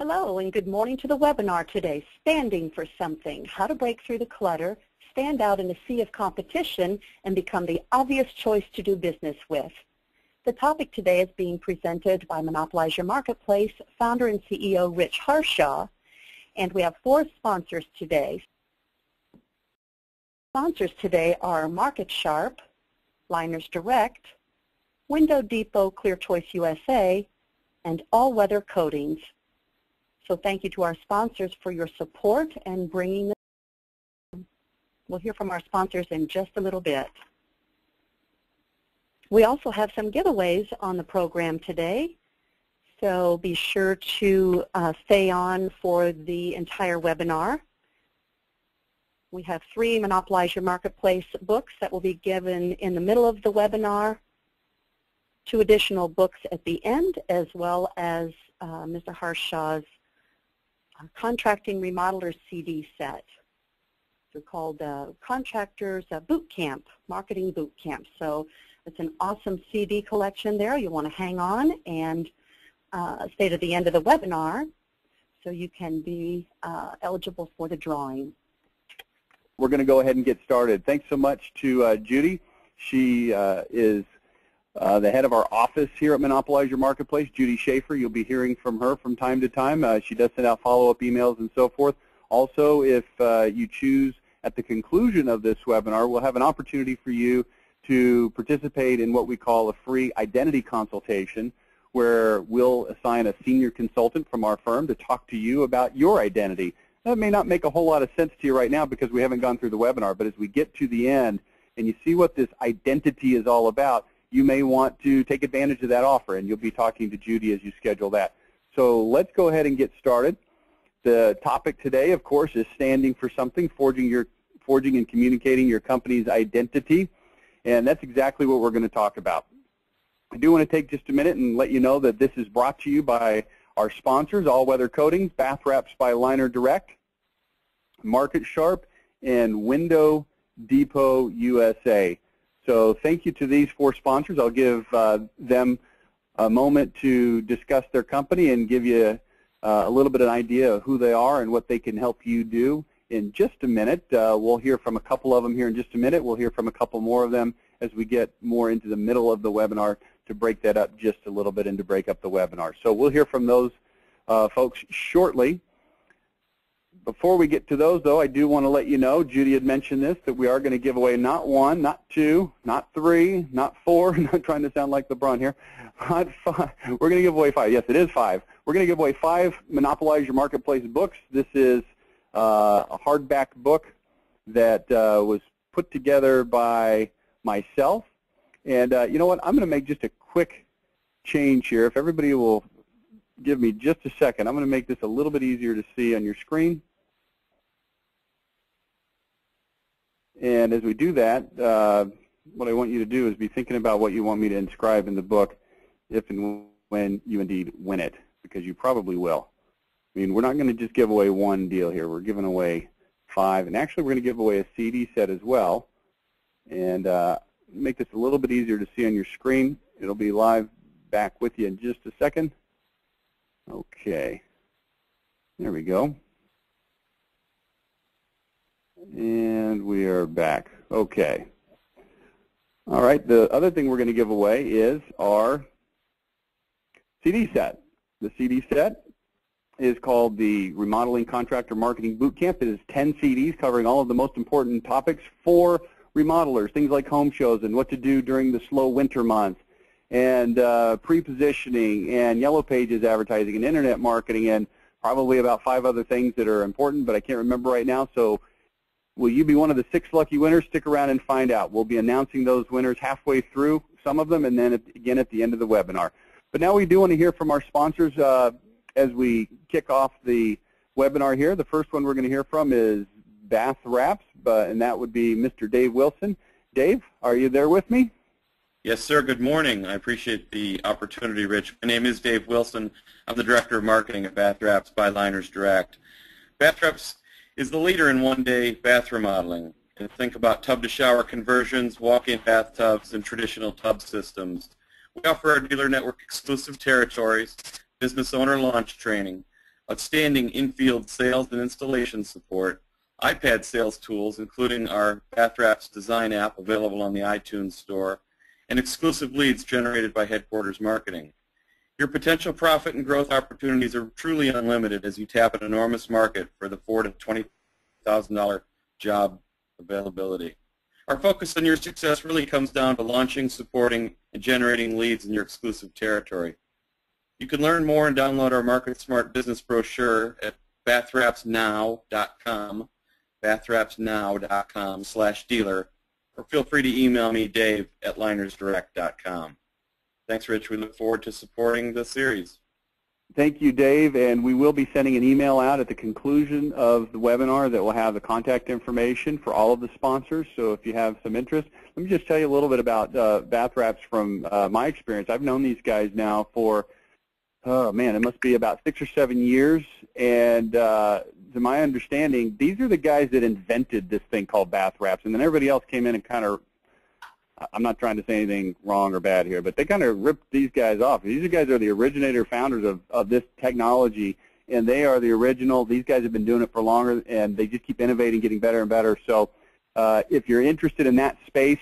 Hello and good morning to the webinar today, Standing for Something, How to Break Through the Clutter, Stand Out in a Sea of Competition, and Become the Obvious Choice to Do Business With. The topic today is being presented by Monopolize Your Marketplace founder and CEO Rich Harshaw, and we have 4 sponsors today. Sponsors today are Market Sharp, Liners Direct, Window Depot Clear Choice USA, and All Weather Coatings. So thank you to our sponsors for your support and bringing them. We'll hear from our sponsors in just a little bit. We also have some giveaways on the program today, so be sure to stay on for the entire webinar. We have 3 Monopolize Your Marketplace books that will be given in the middle of the webinar, 2 additional books at the end, as well as Mr. Harshaw's Contracting Remodelers CD set. They're called Contractors Boot Camp, Marketing Boot Camp. So it's an awesome CD collection there. You want to hang on and stay to the end of the webinar so you can be eligible for the drawing. We're going to go ahead and get started. Thanks so much to Judy. She is the head of our office here at Monopolize Your Marketplace, Judy Schaefer. You'll be hearing from her from time to time. She does send out follow-up emails and so forth. Also, if you choose at the conclusion of this webinar, we'll have an opportunity for you to participate in what we call a free identity consultation, where we'll assign a senior consultant from our firm to talk to you about your identity. That may not make a whole lot of sense to you right now because we haven't gone through the webinar, but as we get to the end and you see what this identity is all about, you may want to take advantage of that offer, and you'll be talking to Judy as you schedule that. So let's go ahead and get started. The topic today, of course, is standing for something, forging and communicating your company's identity, and that's exactly what we're going to talk about. I do want to take just a minute and let you know that this is brought to you by our sponsors, All Weather Coatings, Bath Wraps by Liner Direct, Market Sharp, and Window Depot USA. So thank you to these 4 sponsors. I'll give them a moment to discuss their company and give you a little bit of an idea of who they are and what they can help you do in just a minute. We'll hear from a couple of them here in just a minute. We'll hear from a couple more of them as we get more into the middle of the webinar to break that up just a little bit and to break up the webinar. So we'll hear from those folks shortly. Before we get to those, though, I do want to let you know, Judy had mentioned this, that we are going to give away not 1, not 2, not 3, not 4, not trying to sound like LeBron here, not 5. We're going to give away 5. Yes, it is 5. We're going to give away 5 Monopolize Your Marketplace books. This is a hardback book that was put together by myself. And you know what? I'm going to make just a quick change here. If everybody will give me just a second, I'm going to make this a little bit easier to see on your screen. And as we do that, what I want you to do is be thinking about what you want me to inscribe in the book if and when you indeed win it, because you probably will. I mean, we're not going to just give away 1 deal here. We're giving away 5. And actually, we're going to give away a CD set as well. And make this a little bit easier to see on your screen. It'll be live back with you in just a second. Okay. There we go. And we are back. Okay. All right. The other thing we're going to give away is our CD set. The CD set is called the Remodeling Contractor Marketing Boot Camp. It is 10 CDs covering all of the most important topics for remodelers, things like home shows and what to do during the slow winter months, and pre-positioning and yellow pages advertising and internet marketing, and probably about 5 other things that are important, but I can't remember right now. So will you be one of the 6 lucky winners? Stick around and find out. We'll be announcing those winners halfway through, some of them, and then again at the end of the webinar. But now we do want to hear from our sponsors as we kick off the webinar here. The first one we're going to hear from is Bath Wraps, and that would be Mr. Dave Wilson. Dave, are you there with me? Yes, sir. Good morning. I appreciate the opportunity, Rich. My name is Dave Wilson. I'm the Director of Marketing at Bath Wraps by Liners Direct. Bath Wraps is the leader in one-day bath remodeling. And think about tub-to-shower conversions, walk-in bathtubs, and traditional tub systems. We offer our dealer network exclusive territories, business owner launch training, outstanding in-field sales and installation support, iPad sales tools, including our Bathwraps design app available on the iTunes Store, and exclusive leads generated by Headquarters Marketing. Your potential profit and growth opportunities are truly unlimited as you tap an enormous market for the $4,000 to $20,000 job availability. Our focus on your success really comes down to launching, supporting, and generating leads in your exclusive territory. You can learn more and download our Market Smart business brochure at bathrapsnow.com, bathrapsnow.com/dealer, or feel free to email me, Dave, at linersdirect.com. Thanks, Rich. We look forward to supporting the series. Thank you, Dave, and we will be sending an email out at the conclusion of the webinar that will have the contact information for all of the sponsors, so if you have some interest. Let me just tell you a little bit about Bathwraps from my experience. I've known these guys now for, oh man, it must be about 6 or 7 years, and to my understanding, these are the guys that invented this thing called Bathwraps, and then everybody else came in and kind of, I'm not trying to say anything wrong or bad here, but they kind of ripped these guys off. These guys are the originator founders of this technology, and they are the original. These guys have been doing it for longer, and they just keep innovating, getting better and better. So if you're interested in that space,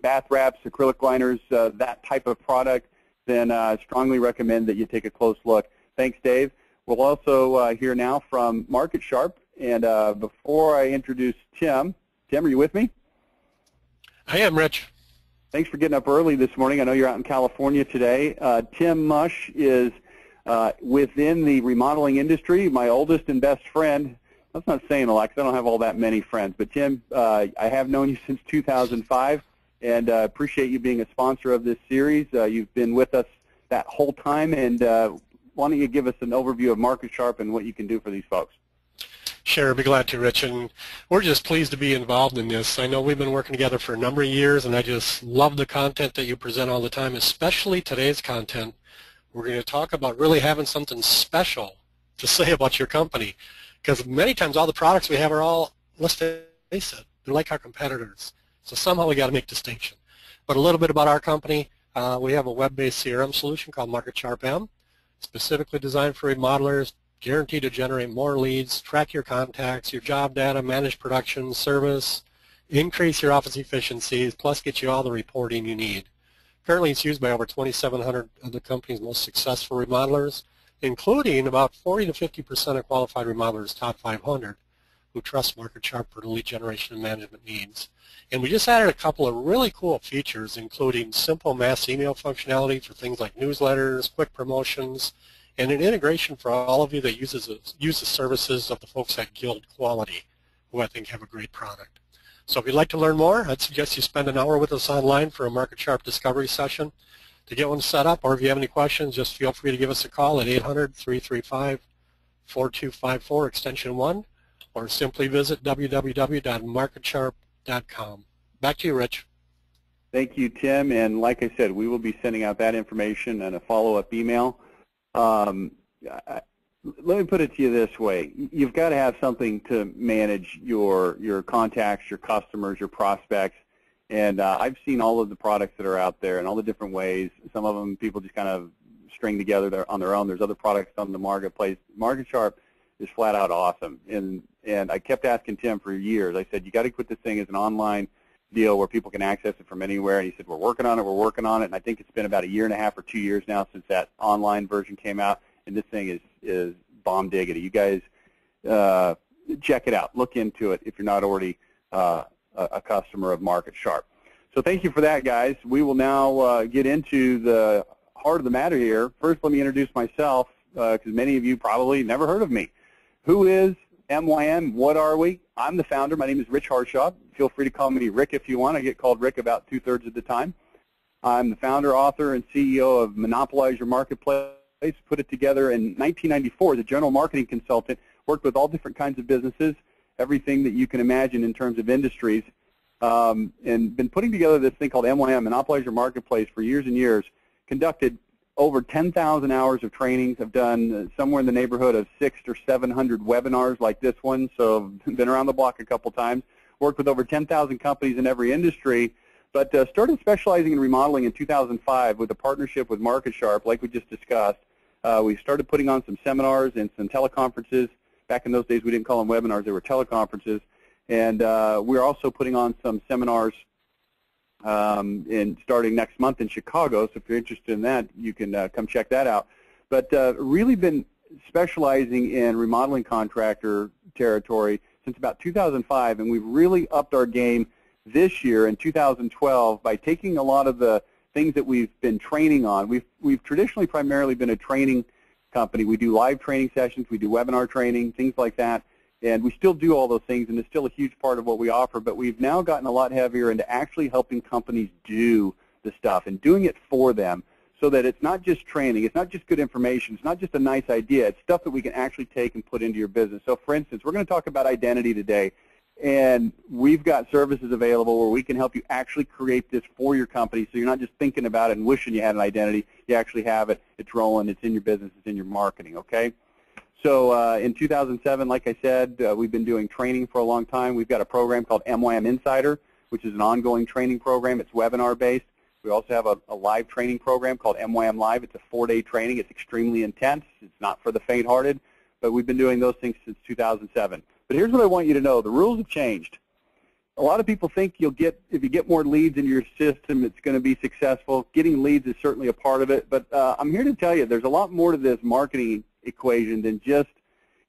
Bathwraps, acrylic liners, that type of product, then I strongly recommend that you take a close look. Thanks, Dave. We'll also hear now from Market Sharp, and before I introduce Tim, are you with me? I am, Rich. Thanks for getting up early this morning. I know you're out in California today. Tim Mush is within the remodeling industry, my oldest and best friend. That's not saying a lot because I don't have all that many friends. But Tim, I have known you since 2005, and appreciate you being a sponsor of this series. You've been with us that whole time, and why don't you give us an overview of Market Sharp and what you can do for these folks? Sure, I'd be glad to, Rich, and we're just pleased to be involved in this. I know we've been working together for a number of years, and I just love the content that you present all the time, especially today's content. We're going to talk about really having something special to say about your company, because many times all the products we have are all, let's face it, they're like our competitors. So somehow we got to make distinction. But a little bit about our company. We have a web-based CRM solution called Market Sharp M, specifically designed for remodelers, guaranteed to generate more leads, track your contacts, your job data, manage production, service, increase your office efficiencies, plus get you all the reporting you need. Currently it's used by over 2,700 of the company's most successful remodelers, including about 40 to 50% of qualified remodelers, top 500, who trust Market Sharp for the lead generation and management needs. And we just added a couple of really cool features, including simple mass email functionality for things like newsletters, quick promotions, and an integration for all of you that use the services of the folks at Guild Quality, who I think have a great product. So if you'd like to learn more, I'd suggest you spend an hour with us online for a Market Sharp discovery session to get one set up, or if you have any questions, just feel free to give us a call at 800-335-4254, extension 1, or simply visit www.marketsharp.com. Back to you, Rich. Thank you, Tim, and like I said, we will be sending out that information and a follow-up email. Let me put it to you this way. You've got to have something to manage your contacts, your customers, your prospects, and I've seen all of the products that are out there in all the different ways. Some of them people just kind of string together on their own. There's other products on the marketplace. Market Sharp is flat out awesome, and I kept asking Tim for years. I said, you got to put this thing as an online deal where people can access it from anywhere, and he said, we're working on it, and I think it's been about 1.5 years or 2 years now since that online version came out, and this thing is bomb diggity. You guys check it out, look into it if you're not already a customer of Market Sharp. So thank you for that, guys. We will now get into the heart of the matter here. First, let me introduce myself, because many of you probably never heard of me. Who is MYM? What are we? I'm the founder. My name is Rich Harshaw. Feel free to call me Rick if you want. I get called Rick about 2/3 of the time. I'm the founder, author, and CEO of Monopolize Your Marketplace. Put it together in 1994 as a general marketing consultant. Worked with all different kinds of businesses, everything that you can imagine in terms of industries, and been putting together this thing called MYM, Monopolize Your Marketplace, for years and years. Conducted over 10,000 hours of trainings. I've done somewhere in the neighborhood of 600 or 700 webinars like this one, so I've been around the block a couple times. Worked with over 10,000 companies in every industry, but started specializing in remodeling in 2005 with a partnership with Market Sharp, like we just discussed. We started putting on some seminars and some teleconferences. Back in those days, we didn't call them webinars. They were teleconferences. And we're also putting on some seminars starting next month in Chicago. So if you're interested in that, you can come check that out. But really been specializing in remodeling contractor territory since about 2005, and we've really upped our game this year in 2012 by taking a lot of the things that we've been training on. We've traditionally primarily been a training company. We do live training sessions, we do webinar training, things like that, and we still do all those things, and it's still a huge part of what we offer, but we've now gotten a lot heavier into actually helping companies do the stuff and doing it for them so that it's not just training, it's not just good information, it's not just a nice idea, it's stuff that we can actually take and put into your business. So for instance, we're going to talk about identity today, and we've got services available where we can help you actually create this for your company so you're not just thinking about it and wishing you had an identity. You actually have it, it's rolling, it's in your business, it's in your marketing, okay? So in 2007, like I said, we've been doing training for a long time. We've got a program called MYM Insider, which is an ongoing training program. It's webinar-based. We also have a live training program called MYM Live. It's a 4-day training. It's extremely intense. It's not for the faint-hearted, but we've been doing those things since 2007. But here's what I want you to know. The rules have changed. A lot of people think if you get more leads into your system, it's going to be successful. Getting leads is certainly a part of it, but I'm here to tell you there's a lot more to this marketing equation than just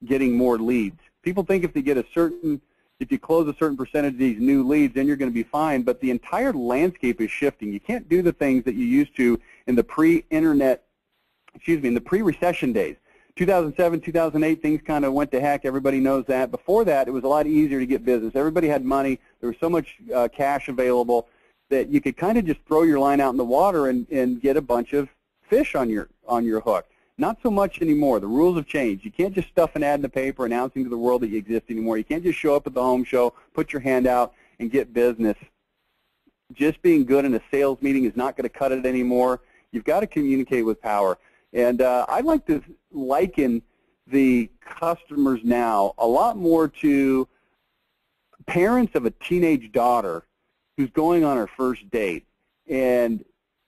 getting more leads. People think if you close a certain percentage of these new leads, then you're going to be fine, but the entire landscape is shifting. You can't do the things that you used to in the pre-recession days. 2007, 2008, things kind of went to heck. Everybody knows that. Before that, it was a lot easier to get business. Everybody had money. There was so much cash available that you could kind of just throw your line out in the water and get a bunch of fish on your hook. Not so much anymore. The rules have changed. You can't just stuff an ad in the paper announcing to the world that you exist anymore. You can't just show up at the home show, put your hand out, and get business. Just being good in a sales meeting is not going to cut it anymore. You've got to communicate with power. And I'd like to liken the customers now a lot more to parents of a teenage daughter who's going on her first date. And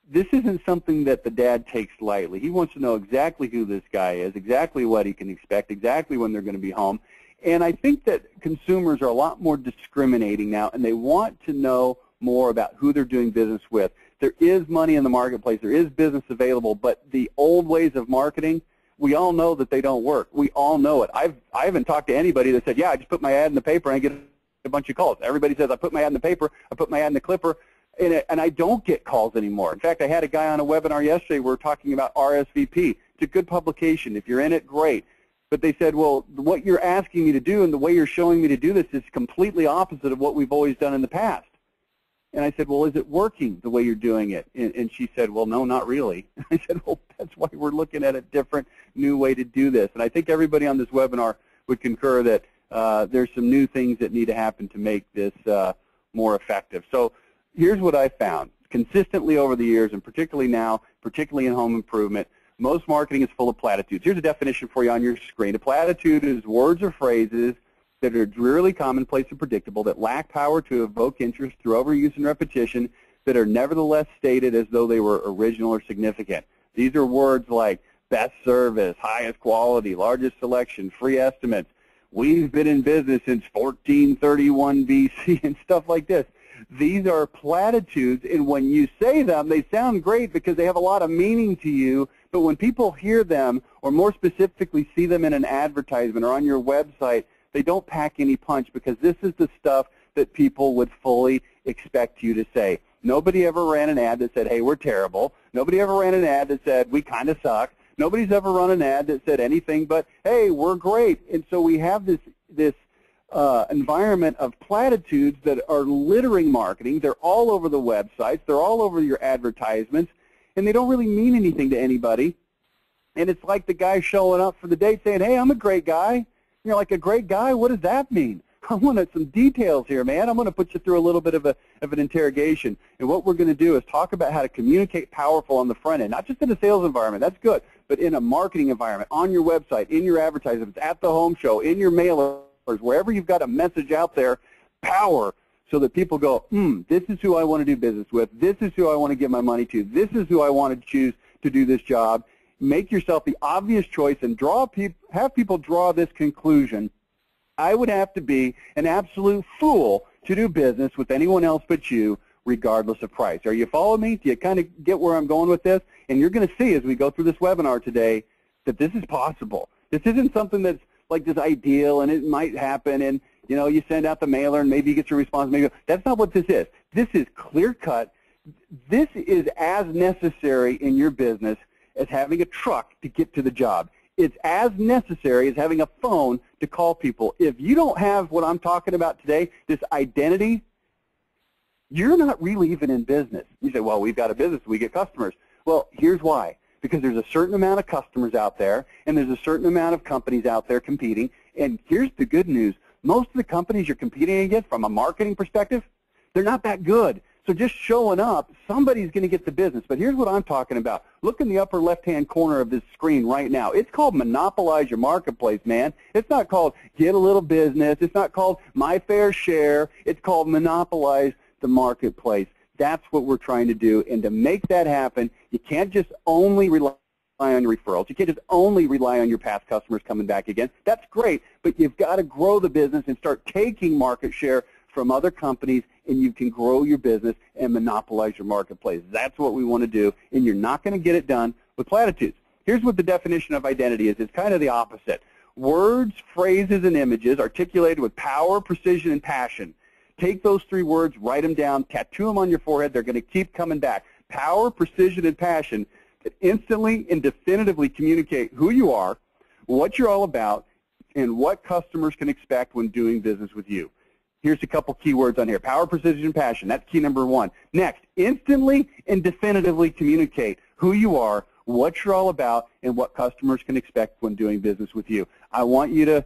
this isn't something that the dad takes lightly. He wants to know exactly who this guy is, exactly what he can expect, exactly when they're going to be home. And I think that consumers are a lot more discriminating now, and they want to know more about who they're doing business with. There is money in the marketplace. There is business available, but the old ways of marketing, we all know that they don't work. We all know it. I haven't talked to anybody that said, yeah, I just put my ad in the paper and I get a bunch of calls. Everybody says, I put my ad in the paper, I put my ad in the Clipper, and I don't get calls anymore. In fact, I had a guy on a webinar yesterday. We were talking about RSVP. It's a good publication. If you're in it, great. But they said, well, what you're asking me to do and the way you're showing me to do this is completely opposite of what we've always done in the past. And I said, well, is it working the way you're doing it? And she said, well, no, not really. I said, well, that's why we're looking at a different, new way to do this. And I think everybody on this webinar would concur that there's some new things that need to happen to make this more effective. So here's what I found. Consistently over the years, and particularly now, particularly in home improvement, most marketing is full of platitudes. Here's a definition for you on your screen. A platitude is words or phrases that are drearily commonplace and predictable, that lack power to evoke interest through overuse and repetition, that are nevertheless stated as though they were original or significant. These are words like best service, highest quality, largest selection, free estimates. We've been in business since 1431 BC and stuff like this. These are platitudes, and when you say them, they sound great because they have a lot of meaning to you, but when people hear them, or more specifically see them in an advertisement or on your website, they don't pack any punch, because this is the stuff that people would fully expect you to say. Nobody ever ran an ad that said, hey, we're terrible. Nobody ever ran an ad that said, we kind of suck. Nobody's ever run an ad that said anything but, hey, we're great. And so we have this environment of platitudes that are littering marketing. They're all over the websites. They're all over your advertisements, and they don't really mean anything to anybody. And it's like the guy showing up for the date saying, hey, I'm a great guy. You're like, a great guy? What does that mean? I want some details here, man. I'm going to put you through a little bit of an interrogation. And what we're going to do is talk about how to communicate powerful on the front end, not just in a sales environment. That's good, but in a marketing environment, on your website, in your advertisements, at the home show, in your mailers, wherever you've got a message out there, power, so that people go, this is who I want to do business with. This is who I want to give my money to. This is who I want to choose to do this job. make yourself the obvious choice and have people draw this conclusion, I would have to be an absolute fool to do business with anyone else but you, regardless of price. Are you following me? Do you kind of get where I'm going with this? And you're going to see as we go through this webinar today that this is possible. This isn't something that's like this ideal and it might happen and, you know, you send out the mailer and maybe you get your response. Maybe that's not what this is. This is clear cut. This is as necessary in your business as having a truck to get to the job. It's as necessary as having a phone to call people. If you don't have what I'm talking about today, this identity, you're not really even in business. You say, well, we've got a business, we get customers. Well, here's why. Because there's a certain amount of customers out there, and there's a certain amount of companies out there competing. And here's the good news. Most of the companies you're competing against from a marketing perspective, they're not that good. So just showing up, somebody's going to get the business. But here's what I'm talking about. Look in the upper left-hand corner of this screen right now. It's called Monopolize Your Marketplace, man. It's not called Get a Little Business. It's not called My Fair Share. It's called Monopolize the Marketplace. That's what we're trying to do. And to make that happen, you can't just only rely on your referrals. You can't just only rely on your past customers coming back again. That's great, but you've got to grow the business and start taking market share from other companies, and you can grow your business and monopolize your marketplace. That's what we want to do, and you're not going to get it done with platitudes. Here's what the definition of identity is. It's kind of the opposite. Words, phrases, and images articulated with power, precision, and passion. Take those three words, write them down, tattoo them on your forehead. They're going to keep coming back. Power, precision, and passion that instantly and definitively communicate who you are, what you're all about, and what customers can expect when doing business with you. Here's a couple key words on here. Power, precision, and passion. That's key number one. Next, instantly and definitively communicate who you are, what you're all about, and what customers can expect when doing business with you. I want you to,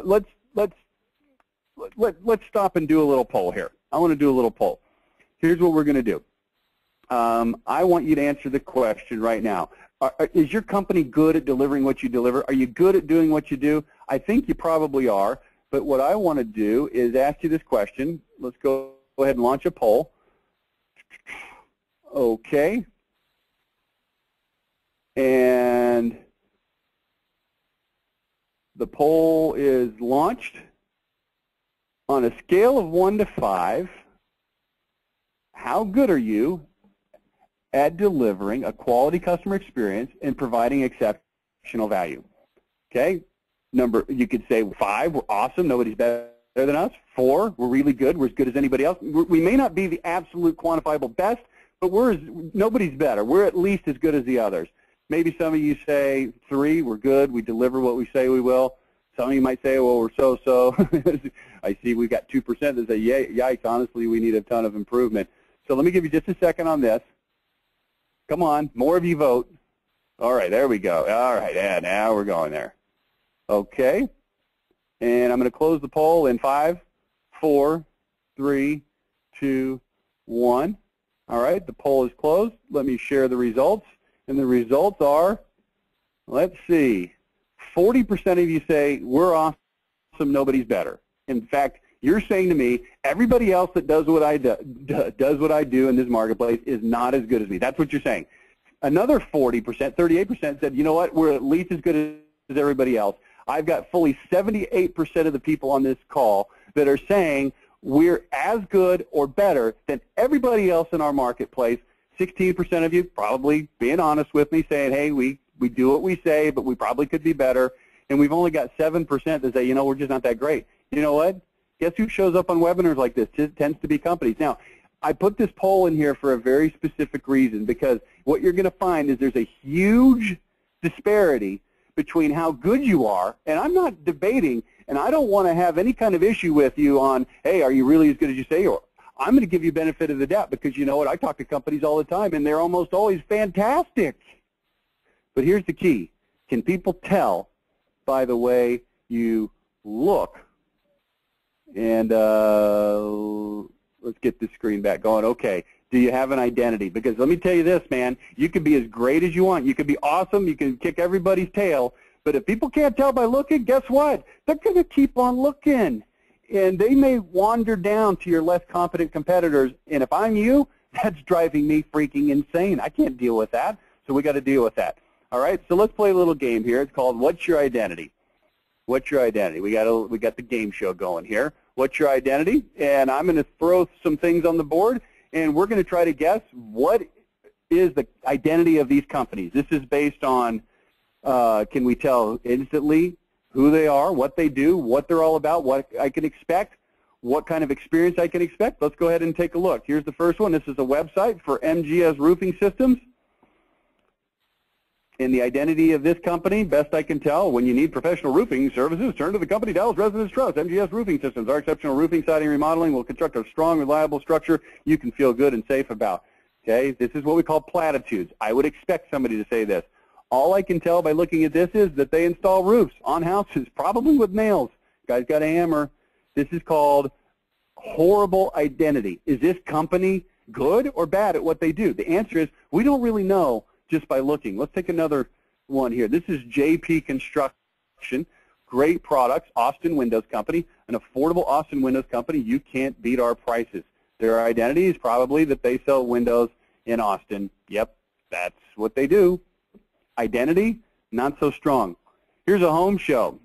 let's stop and do a little poll here. I want to do a little poll. Here's what we're going to do. I want you to answer the question right now. Is your company good at delivering what you deliver? Are you good at doing what you do? I think you probably are. But what I want to do is ask you this question. Let's go ahead and launch a poll. Okay. And the poll is launched. On a scale of 1 to 5, how good are you at delivering a quality customer experience and providing exceptional value? Okay? You could say 5, we're awesome, nobody's better than us. 4, we're really good, we're as good as anybody else. We may not be the absolute quantifiable best, but nobody's better. We're at least as good as the others. Maybe some of you say 3, we're good, we deliver what we say we will. Some of you might say, well, we're so-so. I see we've got 2% that say, yikes, honestly, we need a ton of improvement. So let me give you just a second on this. Come on, more of you vote. All right, there we go. All right, yeah, now we're going there. Okay, and I'm going to close the poll in 5, 4, 3, 2, 1. All right, the poll is closed. Let me share the results. And the results are, let's see, 40% of you say, we're awesome, nobody's better. In fact, you're saying to me, everybody else that does what I do in this marketplace is not as good as me. That's what you're saying. Another 40%, 38% said, you know what, we're at least as good as everybody else. I've got fully 78% of the people on this call that are saying we're as good or better than everybody else in our marketplace. 16% of you probably being honest with me, saying, hey, we do what we say, but we probably could be better. And we've only got 7% that say, you know, we're just not that great. You know what? Guess who shows up on webinars like this? It tends to be companies. Now, I put this poll in here for a very specific reason, because what you're going to find is there's a huge disparity between how good you are, and I'm not debating, and I don't want to have any kind of issue with you on, hey, are you really as good as you say you are? I'm going to give you benefit of the doubt, because you know what? I talk to companies all the time, and they're almost always fantastic. But here's the key. Can people tell by the way you look? And let's get this screen back going. Okay, do you have an identity? Because let me tell you this, man, you can be as great as you want. You can be awesome. You can kick everybody's tail. But if people can't tell by looking, guess what? They're going to keep on looking. And they may wander down to your less competent competitors. And if I'm you, that's driving me freaking insane. I can't deal with that. So we got to deal with that. All right, so let's play a little game here. It's called What's Your Identity? What's your identity? We got the game show going here. What's your identity? And I'm going to throw some things on the board, and we're going to try to guess what is the identity of these companies. This is based on, can we tell instantly who they are, what they do, what they're all about, what I can expect, what kind of experience I can expect. Let's go ahead and take a look. Here's the first one. This is a website for MGS Roofing Systems. And the identity of this company, best I can tell, when you need professional roofing services, turn to the company Dallas residents trust, MGS Roofing Systems. Our exceptional roofing, siding, remodeling will construct a strong, reliable structure you can feel good and safe about. Okay, this is what we call platitudes. I would expect somebody to say this. All I can tell by looking at this is that they install roofs on houses, probably with nails. Guy's got a hammer. This is called horrible identity. Is this company good or bad at what they do? The answer is we don't really know just by looking. Let's take another one here. This is JP Construction. Great products, Austin Windows Company, an affordable Austin Windows Company. You can't beat our prices. Their identity is probably that they sell windows in Austin. Yep, that's what they do. Identity, not so strong. Here's a home show.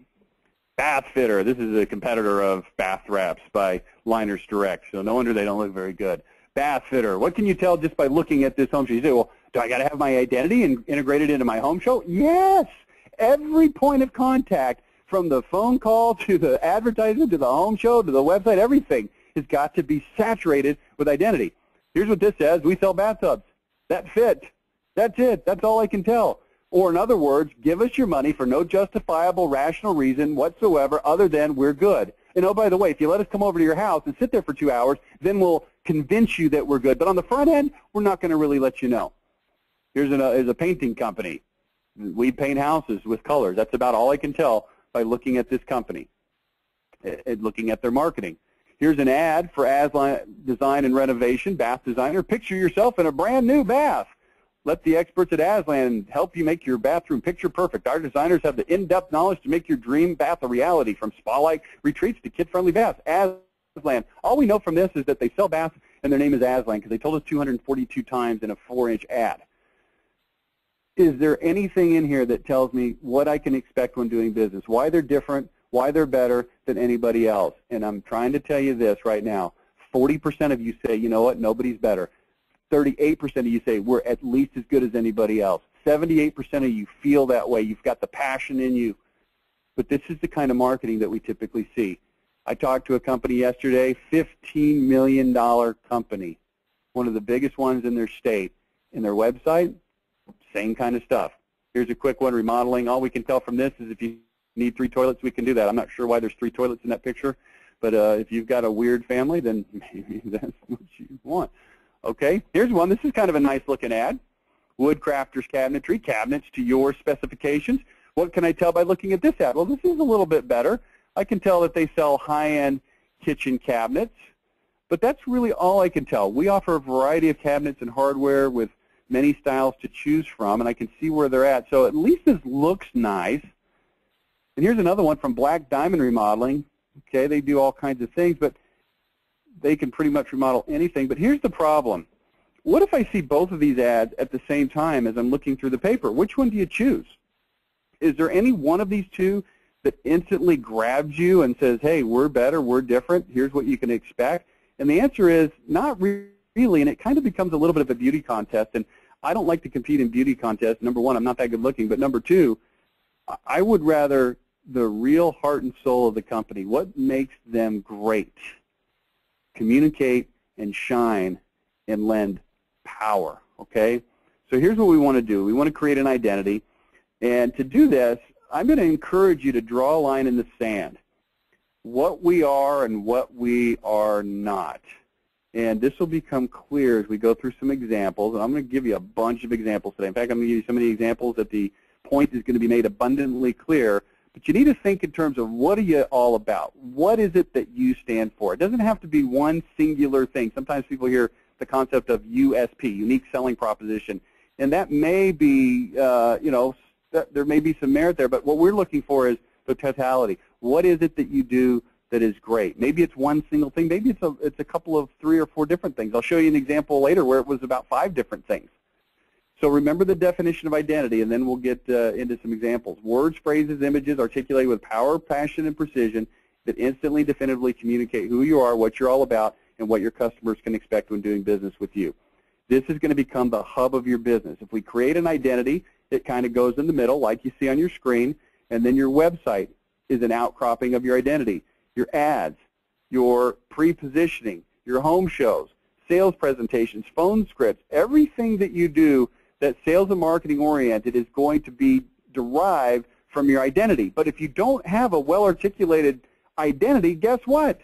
Bath Fitter. This is a competitor of Bath Wraps by Liners Direct, so no wonder they don't look very good. Bath Fitter. What can you tell just by looking at this home show? You say, well, do I got to have my identity and integrated into my home show? Yes. Every point of contact, from the phone call to the advertisement to the home show to the website, everything has got to be saturated with identity. Here's what this says. We sell bathtubs. That fit. That's it. That's all I can tell. Or in other words, give us your money for no justifiable, rational reason whatsoever other than we're good. And oh, by the way, if you let us come over to your house and sit there for 2 hours, then we'll convince you that we're good. But on the front end, we're not going to really let you know. Here's a painting company. We paint houses with colors. That's about all I can tell by looking at this company, looking at their marketing. Here's an ad for Aslan Design and Renovation, bath designer. Picture yourself in a brand new bath. Let the experts at Aslan help you make your bathroom picture perfect. Our designers have the in-depth knowledge to make your dream bath a reality, from spa-like retreats to kid-friendly baths. Aslan. All we know from this is that they sell baths, and their name is Aslan because they told us 242 times in a 4-inch ad. Is there anything in here that tells me what I can expect when doing business, why they're different, why they're better than anybody else? And I'm trying to tell you this right now. 40% of you say, you know what, nobody's better. 38% of you say we're at least as good as anybody else. 78% of you feel that way. You've got the passion in you. But this is the kind of marketing that we typically see. I talked to a company yesterday, $15 million company, one of the biggest ones in their state. In their website, same kind of stuff. Here's a quick one, remodeling. All we can tell from this is if you need 3 toilets, we can do that. I'm not sure why there's 3 toilets in that picture, but if you've got a weird family, then maybe that's what you want. Okay, here's one. This is kind of a nice-looking ad. Wood Crafters Cabinetry, cabinets to your specifications. What can I tell by looking at this ad? Well, this is a little bit better. I can tell that they sell high-end kitchen cabinets, but that's really all I can tell. We offer a variety of cabinets and hardware with many styles to choose from, and I can see where they're at. So at least this looks nice. And here's another one from Black Diamond Remodeling. Okay, they do all kinds of things, but they can pretty much remodel anything. But here's the problem. What if I see both of these ads at the same time as I'm looking through the paper? Which one do you choose? Is there any one of these two that instantly grabs you and says, hey, we're better, we're different, here's what you can expect? And the answer is not really, and it kind of becomes a little bit of a beauty contest. And I don't like to compete in beauty contests. Number one, I'm not that good looking. But number two, I would rather the real heart and soul of the company. What makes them great? Communicate and shine and lend power, okay? So here's what we want to do. We want to create an identity. And to do this, I'm going to encourage you to draw a line in the sand. What we are and what we are not. And this will become clear as we go through some examples. And I'm going to give you a bunch of examples today. In fact, I'm going to give you so many examples that the point is going to be made abundantly clear. But you need to think in terms of what are you all about? What is it that you stand for? It doesn't have to be one singular thing. Sometimes people hear the concept of USP, unique selling proposition. And that may be, there may be some merit there. But what we're looking for is the totality. What is it that you do that is great? Maybe it's one single thing. Maybe it's a couple of 3 or 4 different things. I'll show you an example later where it was about 5 different things. So remember the definition of identity, and then we'll get into some examples. Words, phrases, images articulated with power, passion, and precision that instantly, definitively communicate who you are, what you're all about, and what your customers can expect when doing business with you. This is going to become the hub of your business. If we create an identity, it kind of goes in the middle, like you see on your screen, and then your website is an outcropping of your identity. Your ads, your pre-positioning, your home shows, sales presentations, phone scripts, everything that you do that's sales and marketing oriented is going to be derived from your identity. But if you don't have a well-articulated identity, guess what?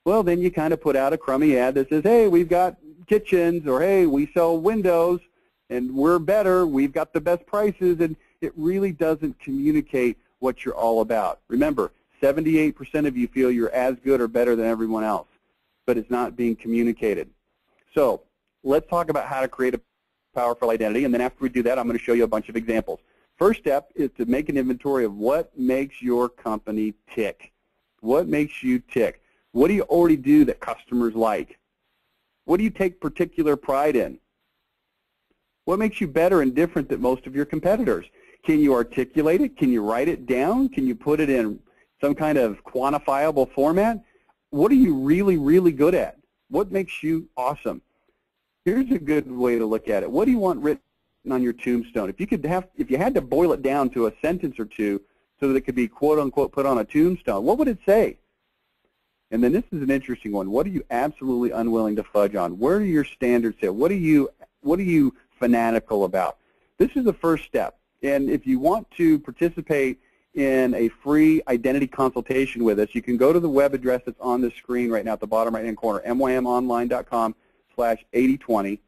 Well, then you kind of put out a crummy ad that says, hey, we've got kitchens, or hey, we sell windows, and we're better, we've got the best prices, and it really doesn't communicate what you're all about. Remember, 78% of you feel you're as good or better than everyone else, but it's not being communicated. So let's talk about how to create a powerful identity, and then after we do that, I'm going to show you a bunch of examples. First step is to make an inventory of what makes your company tick. What makes you tick? What do you already do that customers like? What do you take particular pride in? What makes you better and different than most of your competitors? Can you articulate it? Can you write it down? Can you put it in some kind of quantifiable format? What are you really, really good at? What makes you awesome? Here's a good way to look at it. What do you want written on your tombstone? If you had to boil it down to a sentence or two so that it could be quote unquote put on a tombstone, what would it say? And then this is an interesting one. What are you absolutely unwilling to fudge on? Where are your standards set? What are you fanatical about? This is the first step. And if you want to participate in a free identity consultation with us, you can go to the web address that's on the screen right now at the bottom right-hand corner, mymonline.com/8020, 8020.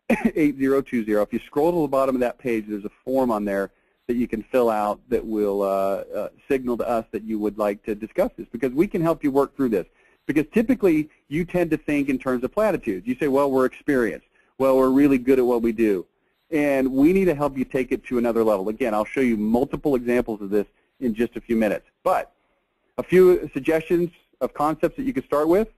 If you scroll to the bottom of that page, there's a form on there that you can fill out that will signal to us that you would like to discuss this, because we can help you work through this. Because typically, you tend to think in terms of platitudes. You say, well, we're experienced. Well, we're really good at what we do. And we need to help you take it to another level. Again, I'll show you multiple examples of this in just a few minutes. But a few suggestions of concepts that you could start with.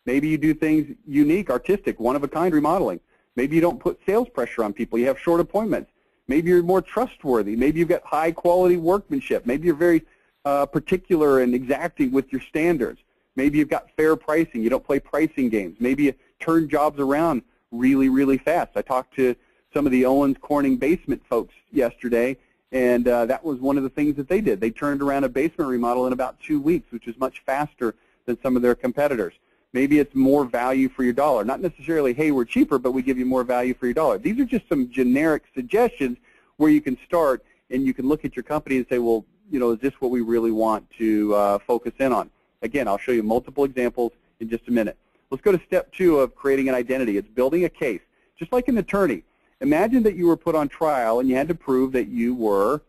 Maybe you do things unique, artistic, one-of-a-kind remodeling. Maybe you don't put sales pressure on people. You have short appointments. Maybe you're more trustworthy. Maybe you've got high-quality workmanship. Maybe you're very particular and exacting with your standards. Maybe you've got fair pricing. You don't play pricing games. Maybe you turn jobs around really, really fast. I talked to some of the Owens Corning basement folks yesterday, and that was one of the things that they did. They turned around a basement remodel in about 2 weeks, which is much faster than some of their competitors. Maybe it's more value for your dollar. Not necessarily, hey, we're cheaper, but we give you more value for your dollar. These are just some generic suggestions where you can start, and you can look at your company and say, well, you know, is this what we really want to focus in on? Again, I'll show you multiple examples in just a minute. Let's go to step 2 of creating an identity. It's building a case. Just like an attorney, imagine that you were put on trial and you had to prove that you were,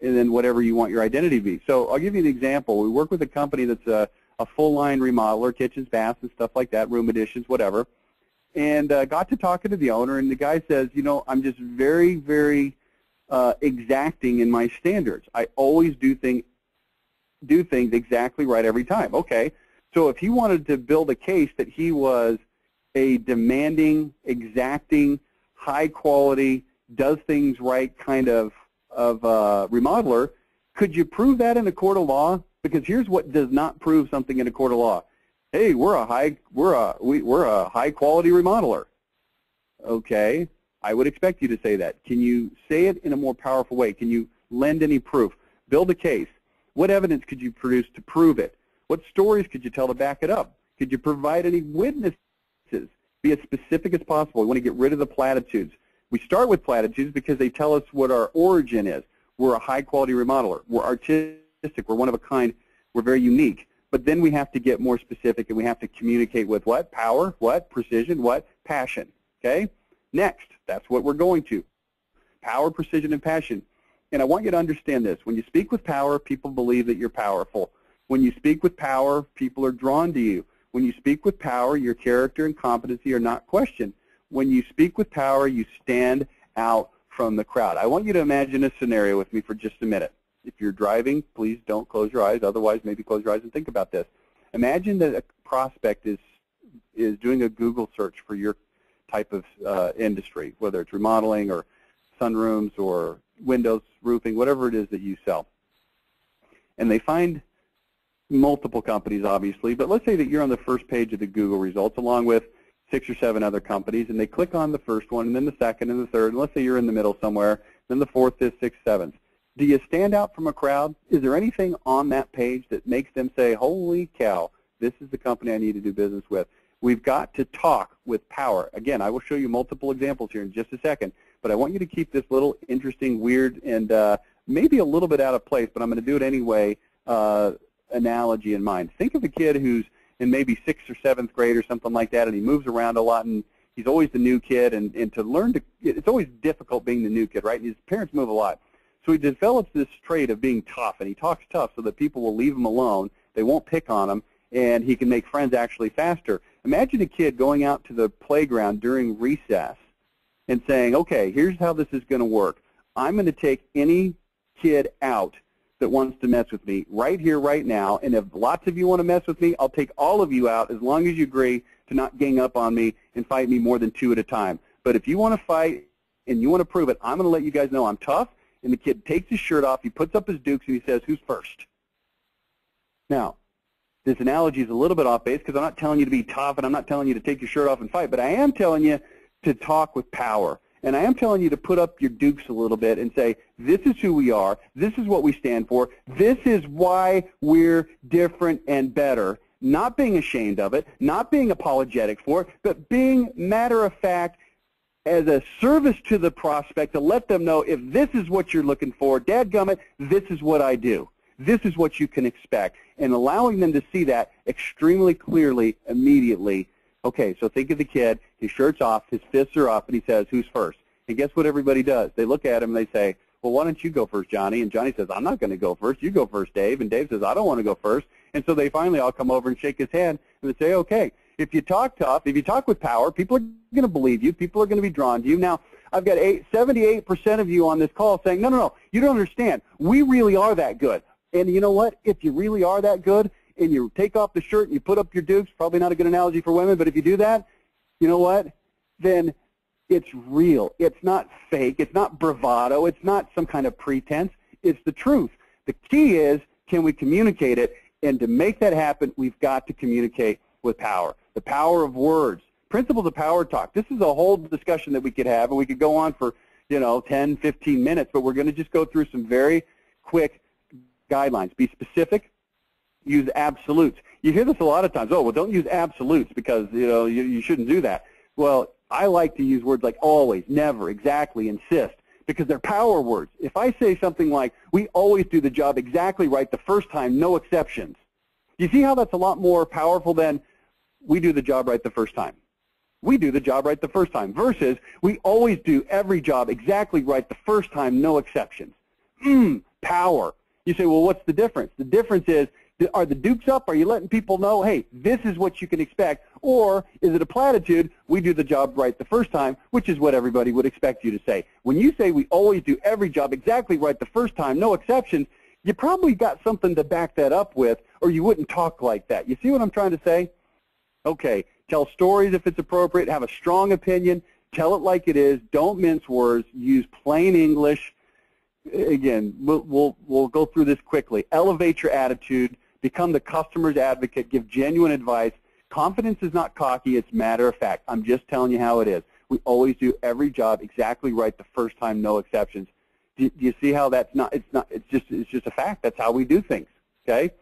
and then whatever you want your identity to be. So I'll give you an example. We work with a company that's a full-line remodeler, kitchens, baths, and stuff like that, room additions, whatever, and got to talking to the owner, and the guy says, you know, I'm just very, very exacting in my standards. I always do things exactly right every time. Okay, so if he wanted to build a case that he was a demanding, exacting, high quality, does things right kind of remodeler, could you prove that in a court of law? Because here's what does not prove something in a court of law. Hey, we're a high quality remodeler. Okay, I would expect you to say that. Can you say it in a more powerful way? Can you lend any proof? Build a case. What evidence could you produce to prove it? What stories could you tell to back it up? Could you provide any witnesses? Be as specific as possible. We want to get rid of the platitudes. We start with platitudes because they tell us what our origin is. We're a high-quality remodeler. We're artistic. We're one of a kind. We're very unique. But then we have to get more specific, and we have to communicate with what? Power, what? Precision, what? Passion. Okay? Next, that's what we're going to. Power, precision, and passion. And I want you to understand this. When you speak with power, people believe that you're powerful. When you speak with power, people are drawn to you. When you speak with power, your character and competency are not questioned. When you speak with power, you stand out from the crowd. I want you to imagine a scenario with me for just a minute. If you're driving, please don't close your eyes. Otherwise, maybe close your eyes and think about this. Imagine that a prospect is doing a Google search for your type of industry, whether it's remodeling or sunrooms or windows, roofing, whatever it is that you sell. And they find multiple companies, obviously, but let's say that you're on the first page of the Google results along with 6 or 7 other companies, and they click on the first one, and then the second, and the third, and let's say you're in the middle somewhere, then the fourth, fifth, sixth, seventh. Do you stand out from a crowd? Is there anything on that page that makes them say, holy cow, this is the company I need to do business with? We've got to talk with power. Again, I will show you multiple examples here in just a second, but I want you to keep this little interesting, weird, and maybe a little bit out of place, but I'm going to do it anyway, analogy in mind. Think of a kid who's in maybe 6th or 7th grade or something like that, and he moves around a lot, and he's always the new kid, and to learn to, it's always difficult being the new kid, right? And his parents move a lot. So he develops this trait of being tough, and he talks tough so that people will leave him alone, they won't pick on him, and he can make friends actually faster. Imagine a kid going out to the playground during recess and saying, okay, here's how this is going to work. I'm going to take any kid out that wants to mess with me right here, right now, and if lots of you want to mess with me, I'll take all of you out as long as you agree to not gang up on me and fight me more than 2 at a time. But if you want to fight and you want to prove it, I'm going to let you guys know I'm tough, and the kid takes his shirt off, he puts up his dukes, and he says, who's first? Now, this analogy is a little bit off base because I'm not telling you to be tough and I'm not telling you to take your shirt off and fight, but I am telling you to talk with power. And I am telling you to put up your dukes a little bit and say, this is who we are, this is what we stand for, this is why we're different and better, not being ashamed of it, not being apologetic for it, but being matter-of-fact as a service to the prospect to let them know if this is what you're looking for, dadgummit, this is what I do. This is what you can expect, and allowing them to see that extremely clearly immediately. Okay, so think of the kid, his shirt's off, his fists are up, and he says, who's first? And guess what everybody does? They look at him and they say, well, why don't you go first, Johnny? And Johnny says, I'm not going to go first. You go first, Dave. And Dave says, I don't want to go first. And so they finally all come over and shake his hand, and they say, okay, if you talk tough, if you talk with power, people are going to believe you. People are going to be drawn to you. Now, I've got 78% of you on this call saying, no, no, no, you don't understand. We really are that good. And you know what? If you really are that good and you take off the shirt and you put up your dukes, probably not a good analogy for women, but if you do that, you know what? Then it's real. It's not fake. It's not bravado. It's not some kind of pretense. It's the truth. The key is, can we communicate it? And to make that happen, we've got to communicate with power. The power of words. Principles of power talk. This is a whole discussion that we could have, and we could go on for, 10, 15 minutes, but we're going to just go through some very quick guidelines. Be specific. Use absolutes. You hear this a lot of times. Oh, well, don't use absolutes because, you shouldn't do that. Well, I like to use words like always, never, exactly, insist, because they're power words. If I say something like, we always do the job exactly right the first time, no exceptions, you see how that's a lot more powerful than we do the job right the first time. We do the job right the first time versus we always do every job exactly right the first time, no exceptions. Power. You say, well, what's the difference? The difference is, are the dukes up? Are you letting people know, hey, this is what you can expect? Or is it a platitude, we do the job right the first time, which is what everybody would expect you to say. When you say we always do every job exactly right the first time, no exceptions, you probably got something to back that up with, or you wouldn't talk like that. You see what I'm trying to say? Okay, tell stories if it's appropriate, have a strong opinion, tell it like it is, don't mince words, use plain English. Again, we'll go through this quickly. Elevate your attitude, become the customer's advocate, give genuine advice. Confidence is not cocky, it's matter of fact. I'm just telling you how it is. We always do every job exactly right the first time, no exceptions. Do you see how it's just a fact. That's how we do things, okay?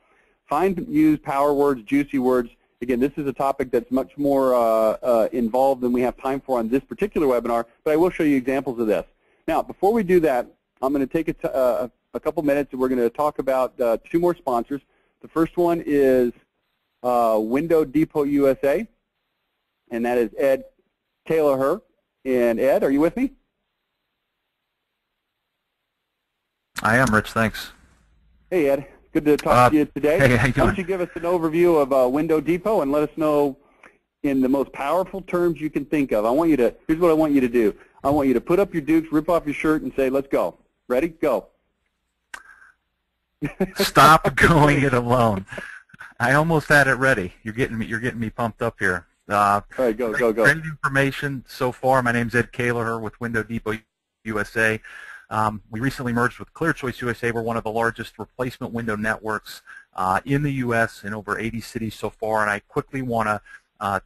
Use power words, juicy words. Again, this is a topic that's much more involved than we have time for on this particular webinar, but I will show you examples of this. Now, before we do that, I'm going to take a couple minutes and we're going to talk about 2 more sponsors. The first one is Window Depot USA, and that is Ed Taylor. And Ed, are you with me? I am, Rich. Thanks. Hey, Ed. Good to talk to you today. Hey, how you doing? Why don't you give us an overview of Window Depot and let us know in the most powerful terms you can think of. Here's what I want you to do. I want you to put up your dukes, rip off your shirt, and say, let's go. Ready? Go. Stop going it alone. I almost had it ready. You're getting me pumped up here. All right, go. Great information so far. My name's Ed Kaler with Window Depot USA. We recently merged with ClearChoice USA. We're one of the largest replacement window networks in the U.S. in over 80 cities so far, and I quickly want to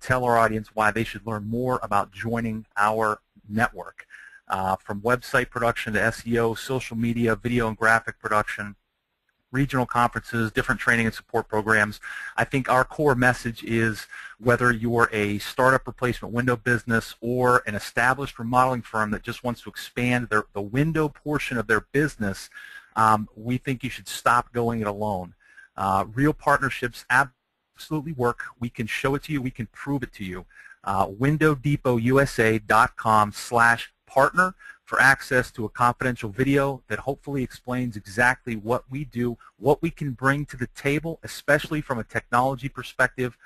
tell our audience why they should learn more about joining our network. From website production to SEO, social media, video and graphic production, regional conferences, different training and support programs. I think our core message is whether you're a startup replacement window business or an established remodeling firm that just wants to expand the window portion of their business, we think you should stop going it alone. Real partnerships absolutely work. We can show it to you. We can prove it to you. WindowDepotUSA.com/partner for access to a confidential video that hopefully explains exactly what we do, what we can bring to the table, especially from a technology perspective,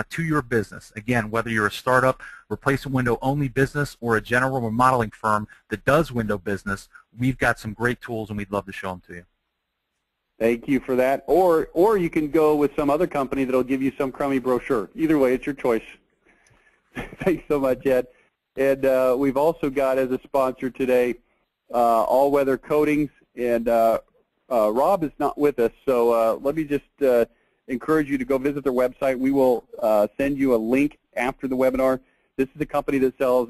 to your business. Again, whether you're a startup, replacement window only business, or a general remodeling firm that does window business, we've got some great tools and we'd love to show them to you. Thank you for that. Or you can go with some other company that'll give you some crummy brochure. Either way, it's your choice. Thanks so much, Ed. And we've also got as a sponsor today All Weather Coatings, and Rob is not with us, so let me just encourage you to go visit their website. We will send you a link after the webinar. This is a company that sells,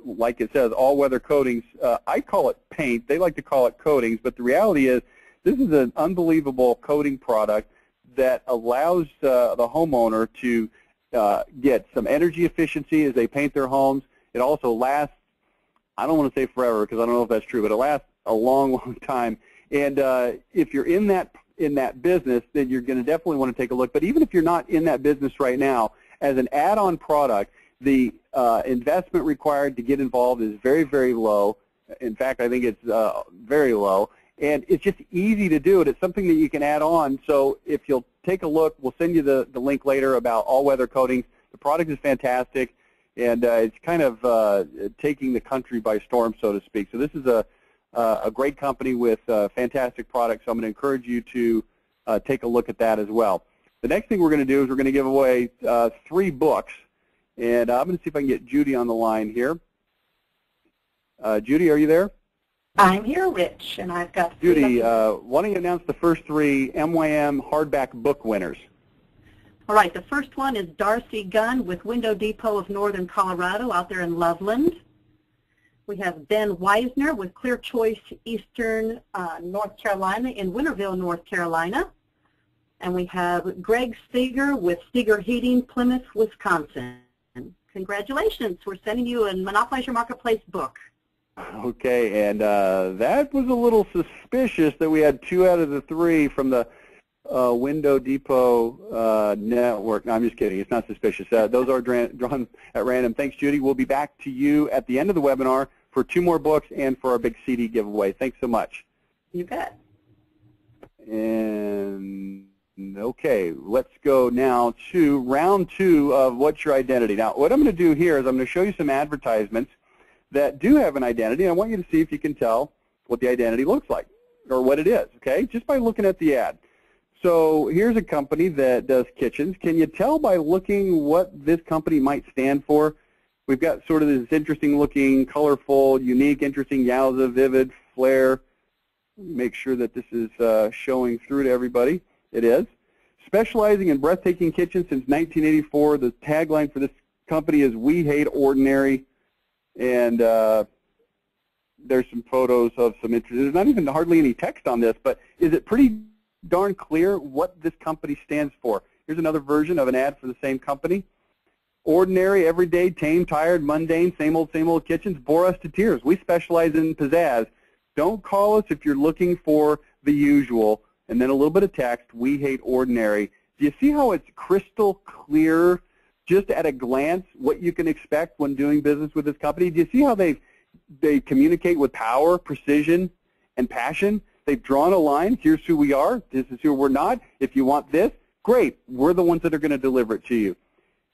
like it says, all weather coatings. I call it paint. They like to call it coatings, but the reality is this is an unbelievable coating product that allows the homeowner to get some energy efficiency as they paint their homes. It also lasts, I don't want to say forever because I don't know if that's true, but it lasts a long, long time. And if you're in that business, then you're going to definitely want to take a look. But even if you're not in that business right now, as an add-on product, the investment required to get involved is very, very low. In fact, I think it's very low. And it's just easy to do it. It's something that you can add on. So if you'll take a look, we'll send you the link later about all-weather coatings. The product is fantastic, and it's kind of taking the country by storm, so to speak. So this is a great company with fantastic products. So I'm going to encourage you to take a look at that as well. The next thing we're going to do is we're going to give away 3 books. And I'm going to see if I can get Judy on the line here. Judy, are you there? I'm here, Rich, and I've got Judy, why don't you announce the first 3 MYM hardback book winners? All right, the first one is Darcy Gunn with Window Depot of Northern Colorado out there in Loveland. We have Ben Weisner with Clear Choice Eastern North Carolina in Winterville, North Carolina. And we have Greg Steger with Steger Heating, Plymouth, Wisconsin. Congratulations, we're sending you a Monopolize Your Marketplace book. Okay, and that was a little suspicious that we had 2 out of the 3 from the Window Depot network. No, I'm just kidding. It's not suspicious. Those are drawn at random. Thanks, Judy. We'll be back to you at the end of the webinar for 2 more books and for our big CD giveaway. Thanks so much. You bet. And okay, let's go now to round 2 of What's Your Identity. Now, what I'm going to do here is I'm going to show you some advertisements that do have an identity, and I want you to see if you can tell what the identity looks like or what it is, okay, just by looking at the ad. So here's a company that does kitchens. Can you tell by looking what this company might stand for? We've got sort of this interesting looking, colorful, unique, interesting, yowza, vivid, flair. Make sure that this is showing through to everybody. It is. Specializing in breathtaking kitchens since 1984, the tagline for this company is "We Hate Ordinary." And there's some photos of some interest. There's not even hardly any text on this, but is it pretty darn clear what this company stands for? Here's another version of an ad for the same company. Ordinary, everyday, tame, tired, mundane, same old kitchens bore us to tears. We specialize in pizzazz. Don't call us if you're looking for the usual. And then a little bit of text, we hate ordinary. Do you see how it's crystal clear just at a glance what you can expect when doing business with this company? Do you see how they communicate with power, precision, and passion? They've drawn a line. Here's who we are. This is who we're not. If you want this, great. We're the ones that are going to deliver it to you.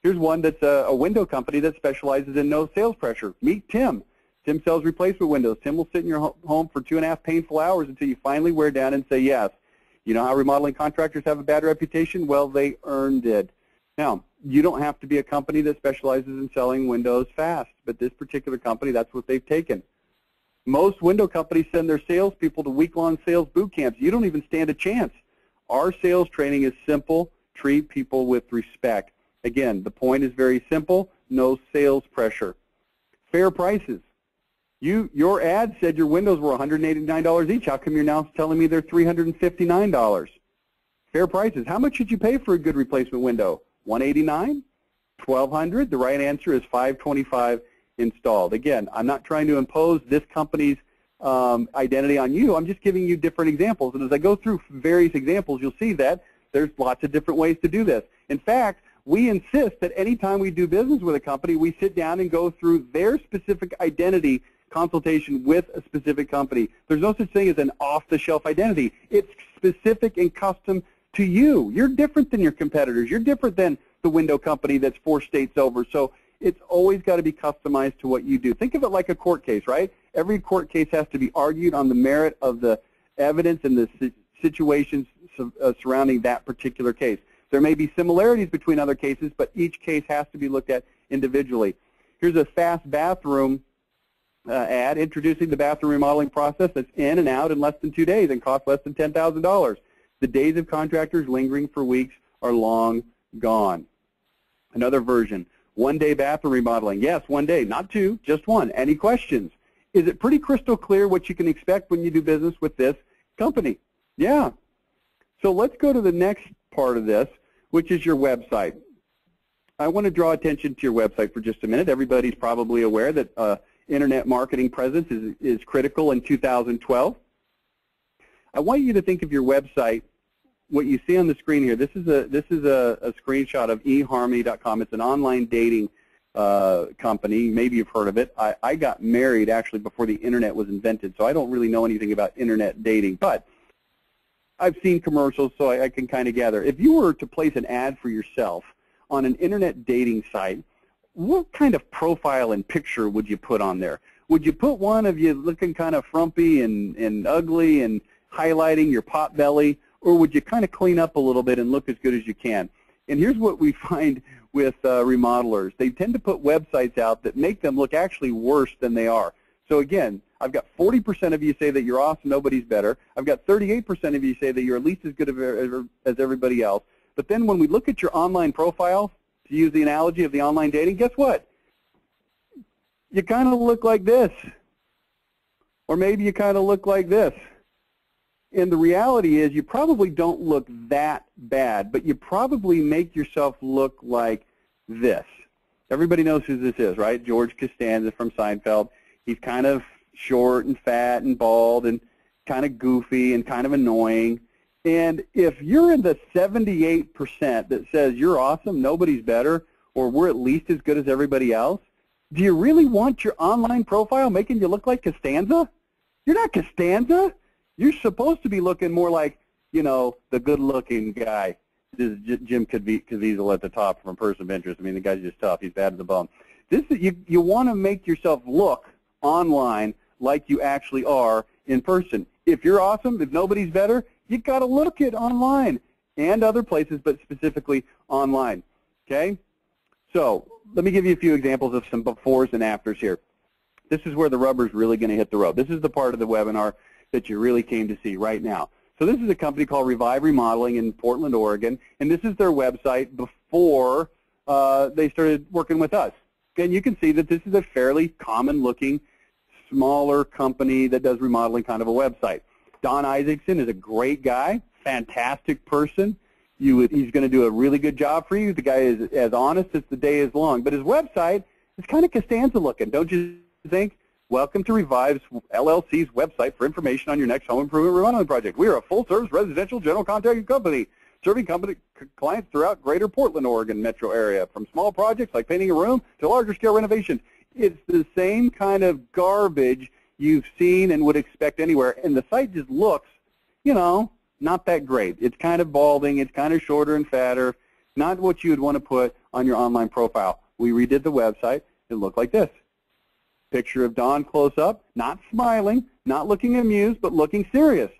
Here's one that's a window company that specializes in no sales pressure. Meet Tim. Tim sells replacement windows. Tim will sit in your home for 2.5 painful hours until you finally wear down and say yes. You know how remodeling contractors have a bad reputation? Well, they earned it. Now, you don't have to be a company that specializes in selling windows fast, but this particular company, that's what they've taken. Most window companies send their salespeople to week-long sales boot camps. You don't even stand a chance. Our sales training is simple. Treat people with respect. Again, the point is very simple. No sales pressure. Fair prices. Your ad said your windows were $189 each. How come you're now telling me they're $359? Fair prices. How much should you pay for a good replacement window? $189? $1,200? The right answer is $525 installed. Again, I'm not trying to impose this company's identity on you. I'm just giving you different examples. And as I go through various examples, you'll see that there's lots of different ways to do this. In fact, we insist that anytime we do business with a company, we sit down and go through their specific identity consultation with a specific company. There's no such thing as an off-the-shelf identity. It's specific and custom to you. You're different than your competitors. You're different than the window company that's 4 states over. So it's always got to be customized to what you do. Think of it like a court case, right? Every court case has to be argued on the merit of the evidence and the situations surrounding that particular case. There may be similarities between other cases, but each case has to be looked at individually. Here's a fast bathroom ad introducing the bathroom remodeling process that's in and out in less than 2 days and costs less than $10,000. The days of contractors lingering for weeks are long gone. Another version, 1-day bathroom remodeling. Yes, 1 day, not 2, just 1. Any questions? Is it pretty crystal clear what you can expect when you do business with this company? Yeah. So let's go to the next part of this, which is your website. I want to draw attention to your website for just a minute. Everybody's probably aware that internet marketing presence is critical in 2012. I want you to think of your website, what you see on the screen here. This is a screenshot of eharmony.com. It's an online dating company. Maybe you've heard of it. I got married actually before the internet was invented, so I don't really know anything about internet dating, but I've seen commercials, so I can kind of gather. If you were to place an ad for yourself on an internet dating site, what kind of profile and picture would you put on there? Would you put one of you looking kind of frumpy and ugly and highlighting your pot belly, or would you kind of clean up a little bit and look as good as you can? And here's what we find with remodelers. They tend to put websites out that make them look actually worse than they are. So again, I've got 40% of you say that you're awesome, nobody's better. I've got 38% of you say that you're at least as good as everybody else. But then when we look at your online profile, to use the analogy of the online dating, guess what? You kind of look like this. Or maybe you kind of look like this. And the reality is you probably don't look that bad, but you probably make yourself look like this. Everybody knows who this is, right? George Costanza from Seinfeld. He's kind of short and fat and bald and kind of goofy and kind of annoying. And if you're in the 78% that says you're awesome, nobody's better, or we're at least as good as everybody else, do you really want your online profile making you look like Costanza? You're not Costanza. You're supposed to be looking more like, you know, the good-looking guy. This is Jim Caviezel at the top from Person of Interest. I mean, the guy's just tough. He's bad as a bum. This is, you want to make yourself look online like you actually are in person. If you're awesome, if nobody's better, you got to look it online and other places, but specifically online. Okay? So let me give you a few examples of some befores and afters here. This is where the rubber's really going to hit the road. This is the part of the webinar that you really came to see right now. So this is a company called Revive Remodeling in Portland, Oregon, and this is their website before they started working with us. And you can see that this is a fairly common-looking, smaller company that does remodeling kind of a website. Don Isaacson is a great guy, fantastic person. He's going to do a really good job for you. The guy is as honest as the day is long. But his website is kind of Costanza-looking, don't you think? Welcome to Revive's LLC's website for information on your next home improvement remodeling project. We are a full-service residential general contracting company serving clients throughout greater Portland, Oregon metro area, from small projects like painting a room to larger-scale renovations. It's the same kind of garbage you've seen and would expect anywhere, and the site just looks, you know, not that great. It's kind of balding. It's kind of shorter and fatter, not what you would want to put on your online profile. We redid the website. It looked like this. Picture of Don close up, not smiling, not looking amused, but looking serious.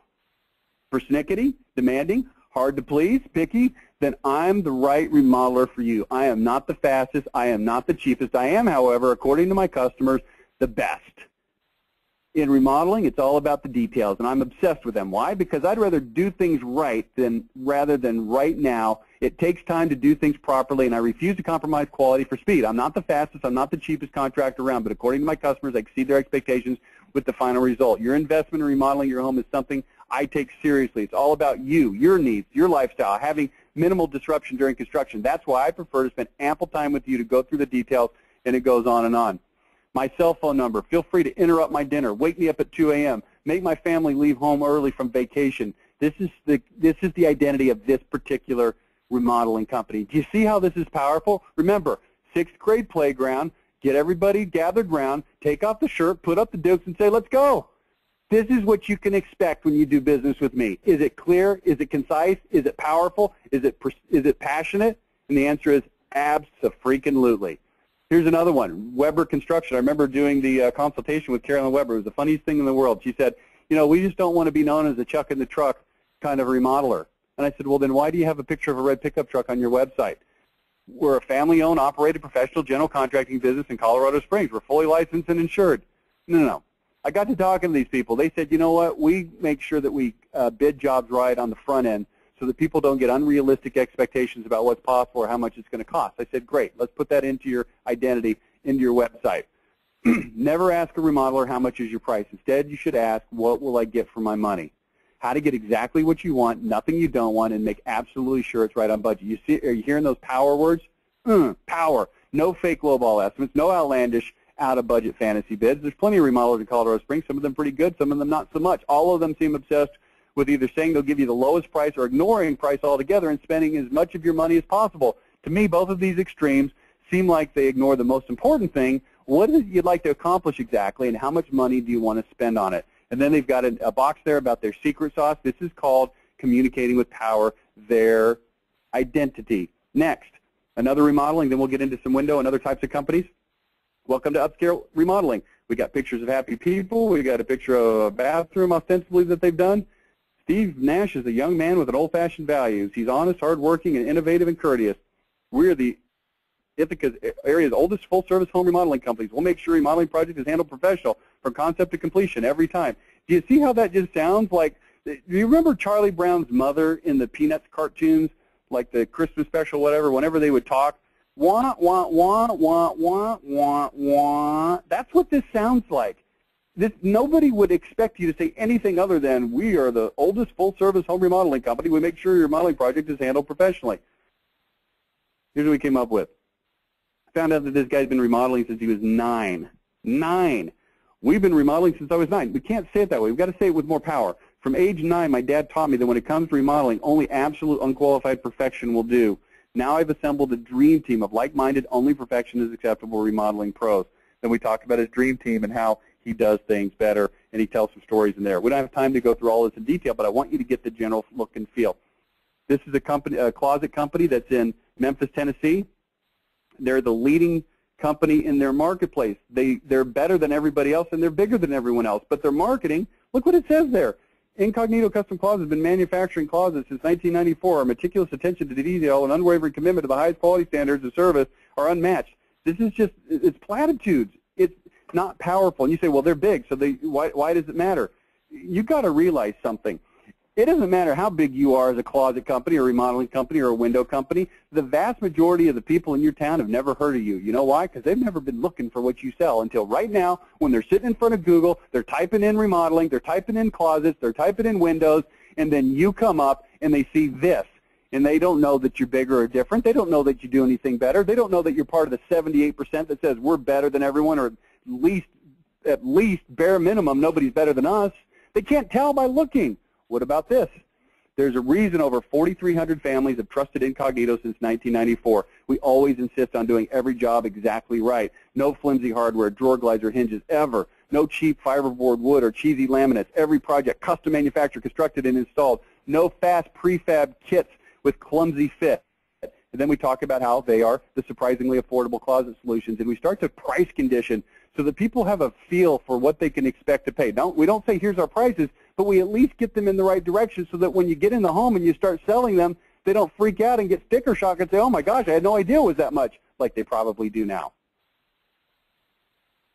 Persnickety, demanding, hard to please, picky, then I'm the right remodeler for you. I am not the fastest. I am not the cheapest. I am, however, according to my customers, the best. In remodeling, it's all about the details, and I'm obsessed with them. Why? Because I'd rather do things right rather than right now. It takes time to do things properly, and I refuse to compromise quality for speed. I'm not the fastest, I'm not the cheapest contractor around, but according to my customers, I exceed their expectations with the final result. Your investment in remodeling your home is something I take seriously. It's all about you, your needs, your lifestyle, having minimal disruption during construction. That's why I prefer to spend ample time with you to go through the details, and it goes on and on. My cell phone number, feel free to interrupt my dinner, wake me up at 2 a.m., make my family leave home early from vacation. This is the identity of this particular remodeling company. Do you see how this is powerful? Remember, 6th grade playground, get everybody gathered around, take off the shirt, put up the dukes, and say, let's go. This is what you can expect when you do business with me. Is it clear? Is it concise? Is it powerful? Is it passionate? And the answer is abso-freaking-lutely. Here's another one, Weber Construction. I remember doing the consultation with Carolyn Weber. It was the funniest thing in the world. She said, you know, we just don't want to be known as a chuck in the truck kind of remodeler. And I said, well, then why do you have a picture of a red pickup truck on your website? We're a family-owned, operated, professional general contracting business in Colorado Springs. We're fully licensed and insured. No. I got to talking to these people. They said, you know what, we make sure that we bid jobs right on the front end so that people don't get unrealistic expectations about what's possible or how much it's going to cost. I said, great, let's put that into your identity, into your website. Never ask a remodeler how much is your price. Instead, you should ask, what will I get for my money? How to get exactly what you want, nothing you don't want, and make absolutely sure it's right on budget. You see, are you hearing those power words? Power. No fake lowball estimates, no outlandish, out-of-budget fantasy bids. There's plenty of remodelers in Colorado Springs, some of them pretty good, some of them not so much. All of them seem obsessed with either saying they'll give you the lowest price or ignoring price altogether and spending as much of your money as possible. To me, both of these extremes seem like they ignore the most important thing. What is it you'd like to accomplish exactly, and how much money do you want to spend on it? And then they've got a box there about their secret sauce. This is called communicating with power, their identity. Next, another remodeling, then we'll get into some window and other types of companies. Welcome to Upscale Remodeling. We got pictures of happy people. We got a picture of a bathroom ostensibly that they've done. Steve Nash is a young man with an old-fashioned values. He's honest, hardworking, and innovative and courteous. We're the Ithaca area's oldest full-service home remodeling companies. We'll make sure remodeling project is handled professional from concept to completion every time. Do you see how that just sounds like? Do you remember Charlie Brown's mother in the Peanuts cartoons, like the Christmas special, whatever, whenever they would talk? Wah, wah, wah, wah, wah, wah, wah. That's what this sounds like. Nobody would expect you to say anything other than, we are the oldest full-service home remodeling company. We make sure your remodeling project is handled professionally. Here's what we came up with. Found out that this guy's been remodeling since he was 9. 9. We've been remodeling since I was 9. We can't say it that way. We've got to say it with more power. From age 9, my dad taught me that when it comes to remodeling, only absolute unqualified perfection will do. Now I've assembled a dream team of like-minded, only perfection is acceptable remodeling pros. Then we talk about his dream team and how he does things better, and he tells some stories in there. We don't have time to go through all this in detail, but I want you to get the general look and feel. This is a closet company that's in Memphis, Tennessee. They're the leading company in their marketplace. They're better than everybody else, and they're bigger than everyone else. But their marketing, look what it says there. Incognito Custom Closets has been manufacturing closets since 1994. Our meticulous attention to detail and unwavering commitment to the highest quality standards of service are unmatched. This is just, it's platitudes. It's not powerful. And you say, well, they're big, so why does it matter? You've got to realize something. It doesn't matter how big you are as a closet company or remodeling company or a window company. The vast majority of the people in your town have never heard of you. You know why? Because they've never been looking for what you sell until right now when they're sitting in front of Google, they're typing in remodeling, they're typing in closets, they're typing in windows, and then you come up and they see this. And they don't know that you're bigger or different. They don't know that you do anything better. They don't know that you're part of the 78% that says we're better than everyone, or at least bare minimum, nobody's better than us. They can't tell by looking. What about this? There's a reason over 4,300 families have trusted Incognito since 1994. We always insist on doing every job exactly right. No flimsy hardware, drawer glides, or hinges ever. No cheap fiberboard wood or cheesy laminates. Every project custom manufactured, constructed, and installed. No fast prefab kits with clumsy fit. And then we talk about how they are the surprisingly affordable closet solutions. And we start to price condition so that people have a feel for what they can expect to pay. We don't say, here's our prices, but we at least get them in the right direction so that when you get in the home and you start selling them, they don't freak out and get sticker shock and say, oh my gosh, I had no idea it was that much, like they probably do now.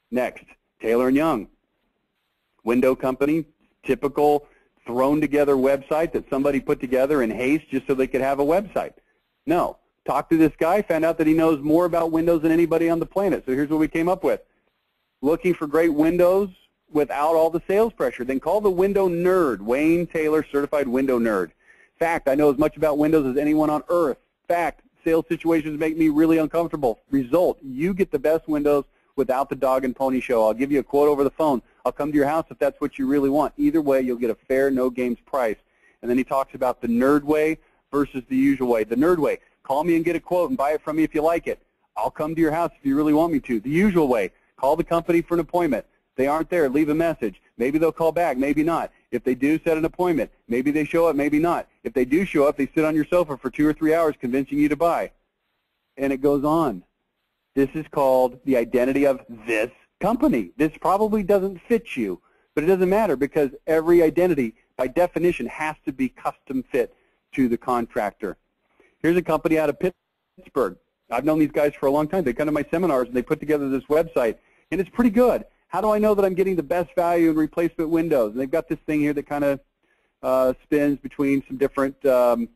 Next, Taylor & Young. window company, typical thrown together website that somebody put together in haste just so they could have a website. No. Talked to this guy, found out that he knows more about windows than anybody on the planet. So here's what we came up with. Looking for great windows without all the sales pressure, then call the window nerd, Wayne Taylor, certified window nerd. Fact, I know as much about windows as anyone on earth. Fact, sales situations make me really uncomfortable. Result, you get the best windows without the dog and pony show. I'll give you a quote over the phone. I'll come to your house if that's what you really want. Either way, you'll get a fair, no games price. And then he talks about the nerd way versus the usual way. The nerd way, call me and get a quote and buy it from me if you like it. I'll come to your house if you really want me to. The usual way, call the company for an appointment. They aren't there, leave a message. Maybe they'll call back, maybe not. If they do, set an appointment. Maybe they show up, maybe not. If they do show up, they sit on your sofa for 2 or 3 hours convincing you to buy. And it goes on. This is called the identity of this company. This probably doesn't fit you, but it doesn't matter because every identity, by definition, has to be custom fit to the contractor. Here's a company out of Pittsburgh. I've known these guys for a long time. They come to my seminars and they put together this website, and it's pretty good. How do I know that I'm getting the best value in replacement windows? And they've got this thing here that kind of spins between some different, it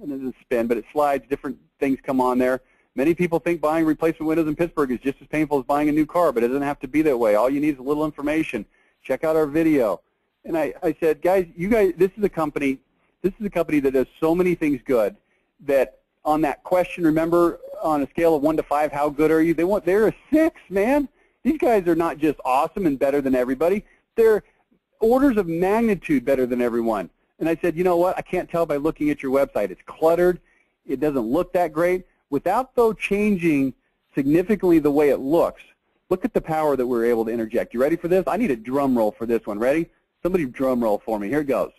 doesn't spin, but it slides, different things come on there. Many people think buying replacement windows in Pittsburgh is just as painful as buying a new car, but it doesn't have to be that way. All you need is a little information. Check out our video. And I said, guys, this is a company that does so many things good that on that question, remember, on a scale of 1 to 5, how good are you? They're a 6, man. These guys are not just awesome and better than everybody. They're orders of magnitude better than everyone. And I said, you know what? I can't tell by looking at your website. It's cluttered. It doesn't look that great. Without, though, changing significantly the way it looks, look at the power that we're able to interject. You ready for this? I need a drum roll for this one. Ready? Somebody drum roll for me. Here it goes.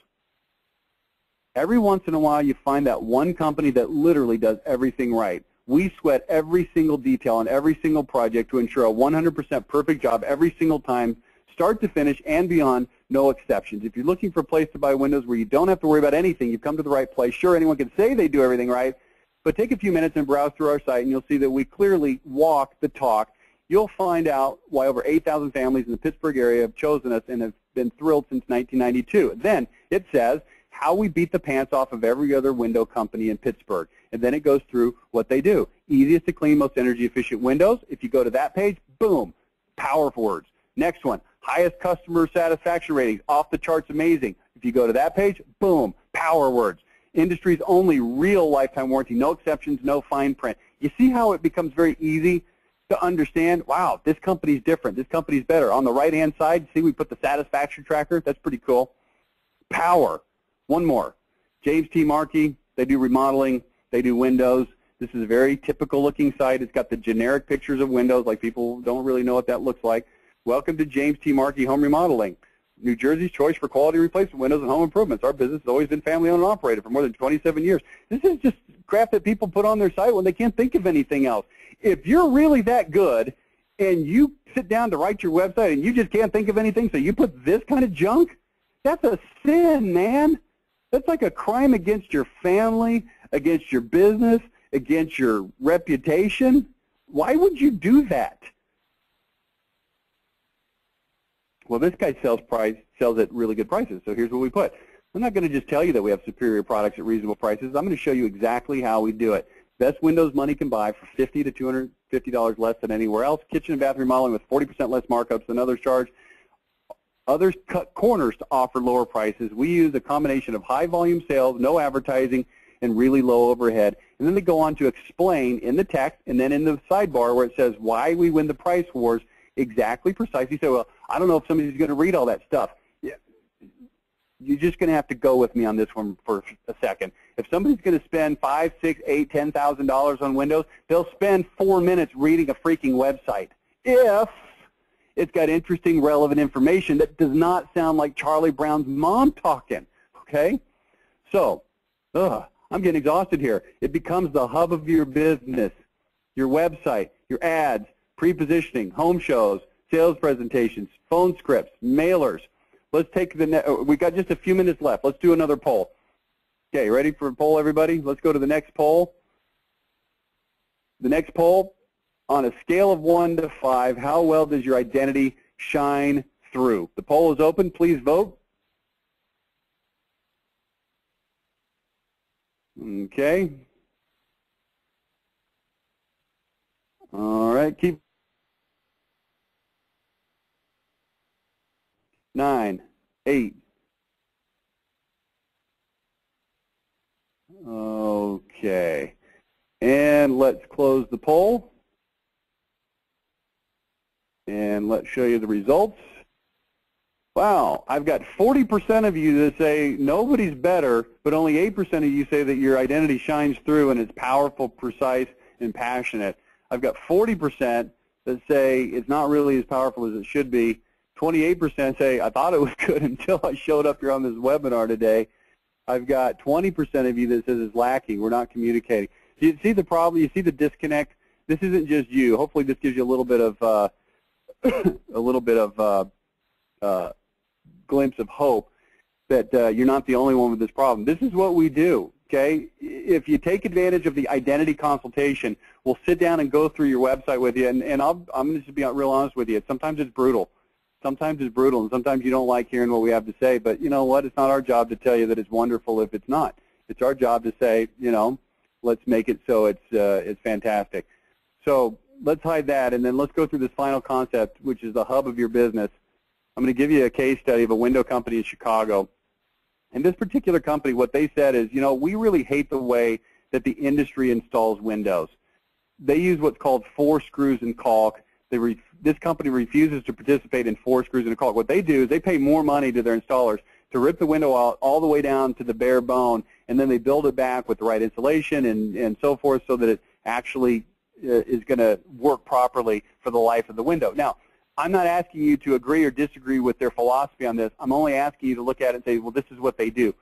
Every once in a while, you find that one company that literally does everything right. We sweat every single detail on every single project to ensure a 100% perfect job every single time, start to finish and beyond, no exceptions. If you're looking for a place to buy windows where you don't have to worry about anything, you've come to the right place. Sure, anyone can say they do everything right, but take a few minutes and browse through our site and you'll see that we clearly walk the talk. You'll find out why over 8,000 families in the Pittsburgh area have chosen us and have been thrilled since 1992. Then it says how we beat the pants off of every other window company in Pittsburgh. And then it goes through what they do. Easiest to clean, most energy efficient windows. If you go to that page, boom, power words. Next one, highest customer satisfaction ratings, off the charts amazing. If you go to that page, boom, power words. Industry's only real lifetime warranty, no exceptions, no fine print. You see how it becomes very easy to understand, wow, this company's different, this company's better. On the right-hand side, see we put the satisfaction tracker. That's pretty cool. Power. One more. James T. Markey, they do remodeling. They do windows. This is a very typical looking site. It's got the generic pictures of windows, like people don't really know what that looks like. Welcome to James T. Markey Home Remodeling, New Jersey's choice for quality replacement windows and home improvements. Our business has always been family-owned and operated for more than 27 years. This is just crap that people put on their site when they can't think of anything else. If you're really that good and you sit down to write your website and you just can't think of anything, so you put this kind of junk, that's a sin, man. That's like a crime against your family, against your business, against your reputation. Why would you do that? Well, this guy sells at really good prices, so here's what we put. I'm not going to just tell you that we have superior products at reasonable prices. I'm going to show you exactly how we do it. Best windows money can buy for $50 to $250 less than anywhere else. Kitchen and bathroom remodeling with 40% less markups than others charge. Others cut corners to offer lower prices. We use a combination of high volume sales, no advertising, and really low overhead. And then they go on to explain in the text and then in the sidebar where it says why we win the price wars exactly precisely. So, well, I don't know if somebody's going to read all that stuff. Yeah. You're just going to have to go with me on this one for a second. If somebody's going to spend $5,000, $6,000, $8,000, $10,000 on windows, they'll spend 4 minutes reading a freaking website. If it's got interesting, relevant information that does not sound like Charlie Brown's mom talking, okay? So, I'm getting exhausted here. It becomes the hub of your business, your website, your ads, pre-positioning, home shows, sales presentations, phone scripts, mailers. Let's take we got just a few minutes left. Let's do another poll. Okay, ready for a poll, everybody? Let's go to the next poll. The next poll, on a scale of 1 to 5, how well does your identity shine through. The poll is open. Please vote. Okay. All right. Keep 9, 8. Okay. And let's close the poll. And let's show you the results. Wow, I've got 40% of you that say nobody's better, but only 8% of you say that your identity shines through and is powerful, precise, and passionate. I've got 40% that say it's not really as powerful as it should be. 28% say, I thought it was good until I showed up here on this webinar today. I've got 20% of you that says it's lacking. We're not communicating. Do you see the problem? You see the disconnect? This isn't just you. Hopefully this gives you a little bit of glimpse of hope that you're not the only one with this problem. This is what we do, okay? If you take advantage of the identity consultation, we'll sit down and go through your website with you, and I'm just to be real honest with you. Sometimes it's brutal. Sometimes it's brutal, and sometimes you don't like hearing what we have to say, but you know what? It's not our job to tell you that it's wonderful if it's not. It's our job to say, you know, let's make it so it's fantastic. So let's hide that, and then let's go through this final concept, which is the hub of your business. I'm going to give you a case study of a window company in Chicago. And this particular company, what they said is, you know, we really hate the way that the industry installs windows. They use what's called 4 screws and caulk. This company refuses to participate in 4 screws and a caulk. What they do is they pay more money to their installers to rip the window out all the way down to the bare bone, and then they build it back with the right insulation and so forth so that it actually is going to work properly for the life of the window. Now, I'm not asking you to agree or disagree with their philosophy on this. I'm only asking you to look at it and say, well, this is what they do.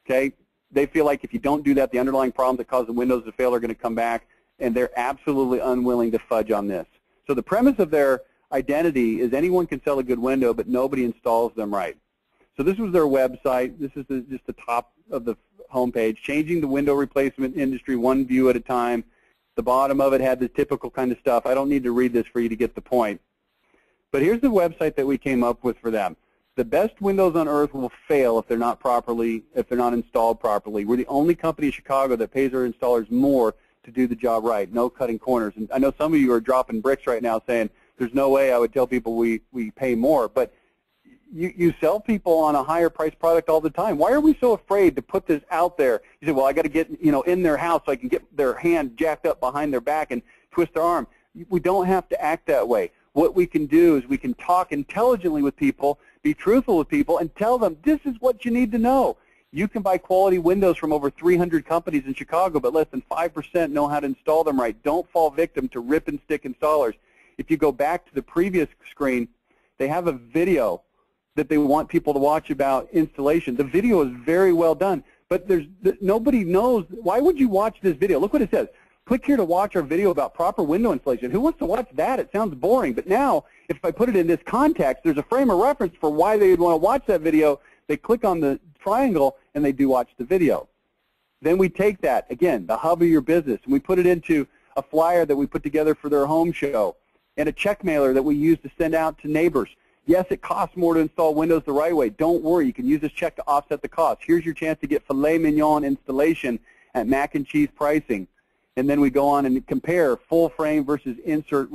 Okay? They feel like if you don't do that, the underlying problems that cause the windows to fail are going to come back, and they're absolutely unwilling to fudge on this. So the premise of their identity is anyone can sell a good window, but nobody installs them right. So this was their website. This is just the top of the homepage, changing the window replacement industry one view at a time. The bottom of it had the typical kind of stuff. I don't need to read this for you to get the point. But here's the website that we came up with for them. The best windows on earth will fail if they're not installed properly. We're the only company in Chicago that pays our installers more to do the job right, no cutting corners. And I know some of you are dropping bricks right now saying, there's no way I would tell people we pay more. But you sell people on a higher price product all the time. Why are we so afraid to put this out there? You say, well, I got to get in their house so I can get their hand jacked up behind their back and twist their arm. We don't have to act that way. What we can do is we can talk intelligently with people, be truthful with people, and tell them this is what you need to know. You can buy quality windows from over 300 companies in Chicago, but less than 5% know how to install them right. Don't fall victim to rip-and-stick installers. If you go back to the previous screen, they have a video that they want people to watch about installation. The video is very well done, but nobody knows. Why would you watch this video? Look what it says. Click here to watch our video about proper window installation. Who wants to watch that? It sounds boring. But now, if I put it in this context, there's a frame of reference for why they would want to watch that video. They click on the triangle, and they do watch the video. Then we take that, again, the hub of your business, and we put it into a flyer that we put together for their home show and a check mailer that we use to send out to neighbors. Yes, it costs more to install windows the right way. Don't worry. You can use this check to offset the cost. Here's your chance to get filet mignon installation at mac and cheese pricing. And then we go on and compare full frame versus insert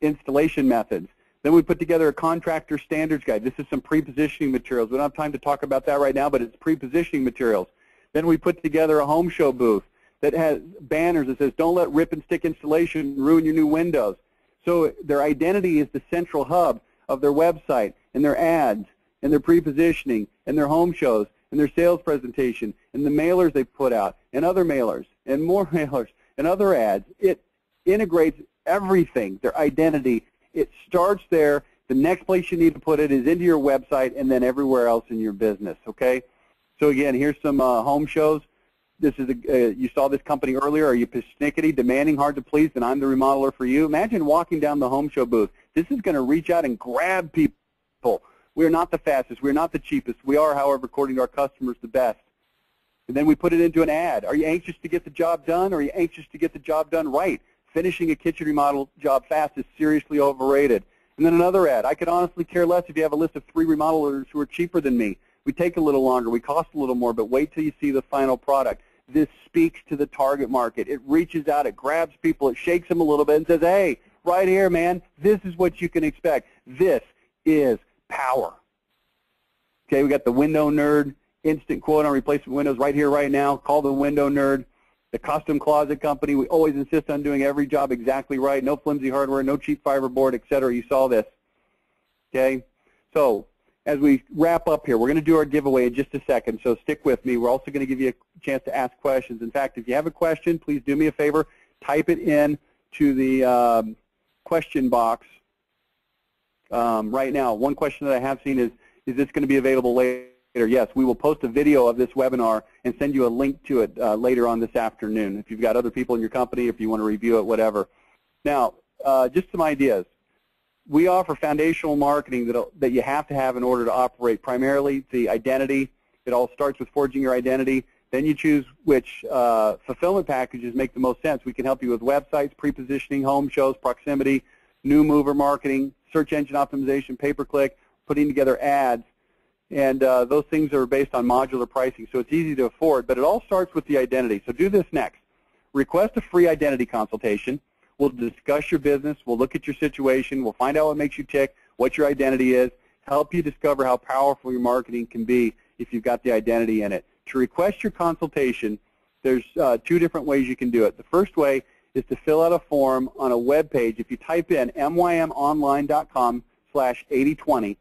installation methods. Then we put together a contractor standards guide. This is some pre-positioning materials. We don't have time to talk about that right now, but it's pre-positioning materials. Then we put together a home show booth that has banners that says, don't let rip and stick installation ruin your new windows. So their identity is the central hub of their website and their ads and their pre-positioning and their home shows and their sales presentation and the mailers they put out and other mailers and more mailers and other ads. It integrates everything, their identity. It starts there. The next place you need to put it is into your website and then everywhere else in your business, okay? So again, here's some home shows. This is you saw this company earlier. Are you persnickety, demanding, hard to please, then I'm the remodeler for you? Imagine walking down the home show booth. This is going to reach out and grab people. We are not the fastest. We are not the cheapest. We are, however, according to our customers, the best. And then we put it into an ad. Are you anxious to get the job done, or are you anxious to get the job done right? Finishing a kitchen remodel job fast is seriously overrated. And then another ad. I could honestly care less if you have a list of 3 remodelers who are cheaper than me. We take a little longer. We cost a little more, but wait till you see the final product. This speaks to the target market. It reaches out. It grabs people. It shakes them a little bit and says, hey, right here, man, this is what you can expect. This is power. Okay, we got the Window Nerd instant quote on replacement windows right here, right now. Call the Window Nerd. The Custom Closet Company, we always insist on doing every job exactly right. No flimsy hardware, no cheap fiberboard, etc. You saw this. Okay? So as we wrap up here, we're going to do our giveaway in just a second, so stick with me. We're also going to give you a chance to ask questions. In fact, if you have a question, please do me a favor. Type it in to the question box right now. One question that I have seen is this going to be available later? Yes, we will post a video of this webinar and send you a link to it later on this afternoon. If you've got other people in your company, if you want to review it, whatever. Now, just some ideas. We offer foundational marketing that you have to have in order to operate. Primarily, the identity. It all starts with forging your identity. Then you choose which fulfillment packages make the most sense. We can help you with websites, pre-positioning, home shows, proximity, new mover marketing, search engine optimization, pay-per-click, putting together ads. And those things are based on modular pricing, so it's easy to afford. But it all starts with the identity. So do this next. Request a free identity consultation. We'll discuss your business. We'll look at your situation. We'll find out what makes you tick, what your identity is, help you discover how powerful your marketing can be if you've got the identity in it. To request your consultation, there's 2 different ways you can do it. The first way is to fill out a form on a web page. If you type in mymonline.com/8020,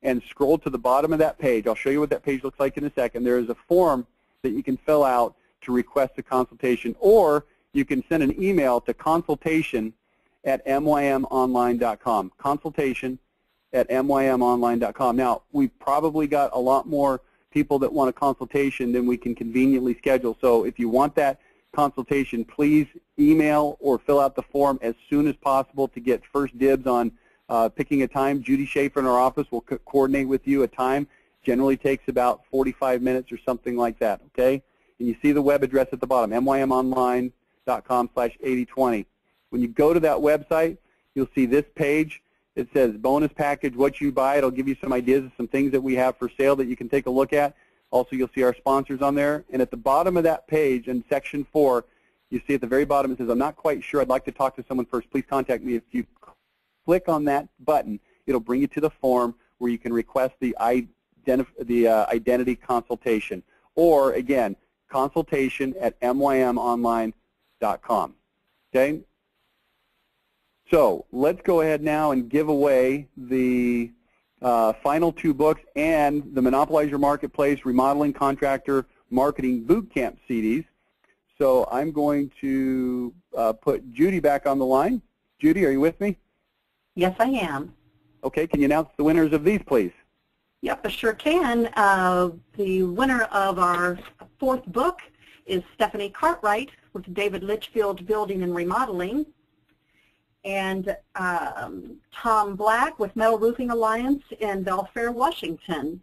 and scroll to the bottom of that page. I'll show you what that page looks like in a second. There is a form that you can fill out to request a consultation, or you can send an email to consultation@mymonline.com, consultation@mymonline.com. Now, we've probably got a lot more people that want a consultation than we can conveniently schedule, so if you want that consultation, please email or fill out the form as soon as possible to get first dibs on picking a time. Judy Schaefer in our office will coordinate with you a time. Generally takes about 45 minutes or something like that, okay? And you see the web address at the bottom, mymonline.com/8020. When you go to that website, you'll see this page. It says bonus package, what you buy. It'll give you some ideas of some things that we have for sale that you can take a look at. Also, you'll see our sponsors on there. And at the bottom of that page in section 4, you see at the very bottom it says, I'm not quite sure. I'd like to talk to someone first. Please contact me. If you click on that button, it'll bring you to the form where you can request the identity consultation. Or, again, consultation@mymonline.com. Okay? So let's go ahead now and give away the final 2 books and the Monopolize Your Marketplace Remodeling Contractor Marketing Bootcamp CDs. So I'm going to put Judy back on the line. Judy, are you with me? Yes, I am. Okay, can you announce the winners of these, please? Yep, I sure can. The winner of our 4th book is Stephanie Cartwright with David Litchfield Building and Remodeling, and Tom Black with Metal Roofing Alliance in Belfair, Washington.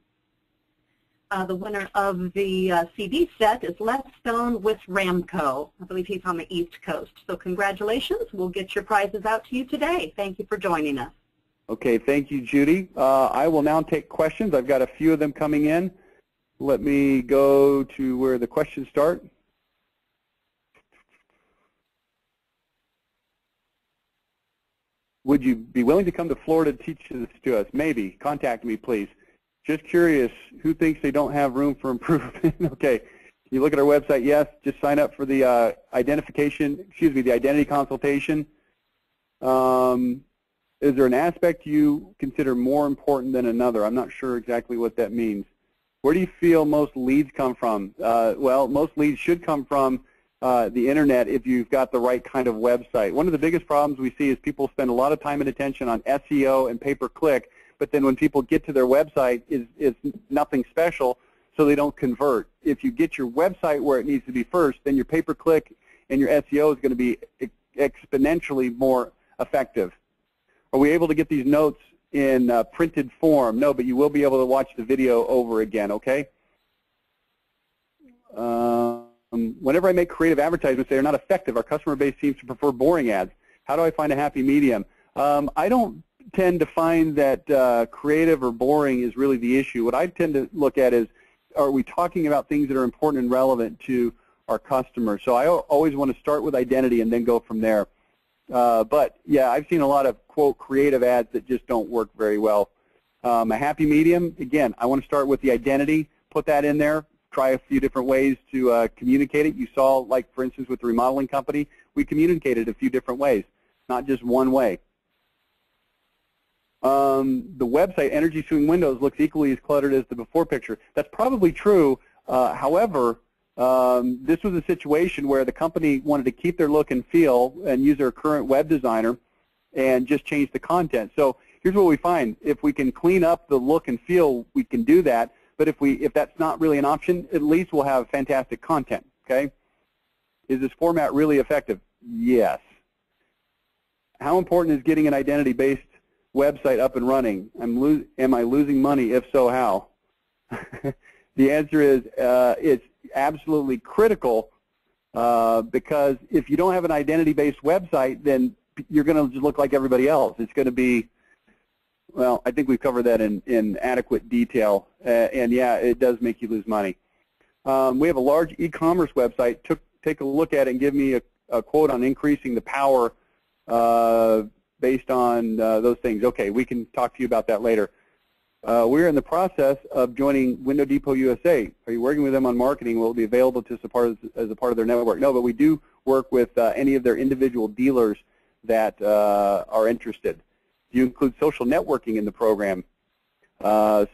The winner of the CD set is Les Stone with Ramco. I believe he's on the East Coast. So congratulations. We'll get your prizes out to you today. Thank you for joining us. Okay, thank you, Judy. I will now take questions. I've got a few of them coming in. Let me go to where the questions start. Would you be willing to come to Florida to teach this to us? Maybe. Contact me, please. Just curious, who thinks they don't have room for improvement? Okay, you look at our website, yes, just sign up for the the identity consultation. Is there an aspect you consider more important than another? I'm not sure exactly what that means. Where do you feel most leads come from? Well, most leads should come from the internet if you've got the right kind of website. One of the biggest problems we see is people spend a lot of time and attention on SEO and pay-per-click, but then when people get to their website, is nothing special, so they don't convert. If you get your website where it needs to be first, then your pay-per-click and your SEO is going to be exponentially more effective. Are we able to get these notes in printed form? No, but you will be able to watch the video over again, okay? Whenever I make creative advertisements, they are not effective. Our customer base seems to prefer boring ads. How do I find a happy medium? I don't tend to find that creative or boring is really the issue. What I tend to look at is, are we talking about things that are important and relevant to our customers? So I always want to start with identity and then go from there. But yeah, I've seen a lot of, quote, creative ads that just don't work very well. A happy medium, again, I want to start with the identity, put that in there, try a few different ways to communicate it. You saw, like, for instance, with the remodeling company, we communicated a few different ways, not just one way. The website, Energy Swing Windows, looks equally as cluttered as the before picture. That's probably true. However, this was a situation where the company wanted to keep their look and feel and use their current web designer and just change the content. So here's what we find. If we can clean up the look and feel, we can do that. But if that's not really an option, at least we'll have fantastic content, okay? Is this format really effective? Yes. How important is getting an identity-based website up and running? Am I losing money? If so, how? The answer is it's absolutely critical because if you don't have an identity-based website, then you're going to just look like everybody else. It's going to be, well, I think we've covered that in adequate detail, and yeah, it does make you lose money. We have a large e-commerce website. Take a look at it and give me a quote on increasing the power based on those things. Okay, we can talk to you about that later. We're in the process of joining Window Depot USA. Are you working with them on marketing? Will it be available to support as a part of their network? No, but we do work with any of their individual dealers that are interested. Do you include social networking in the program?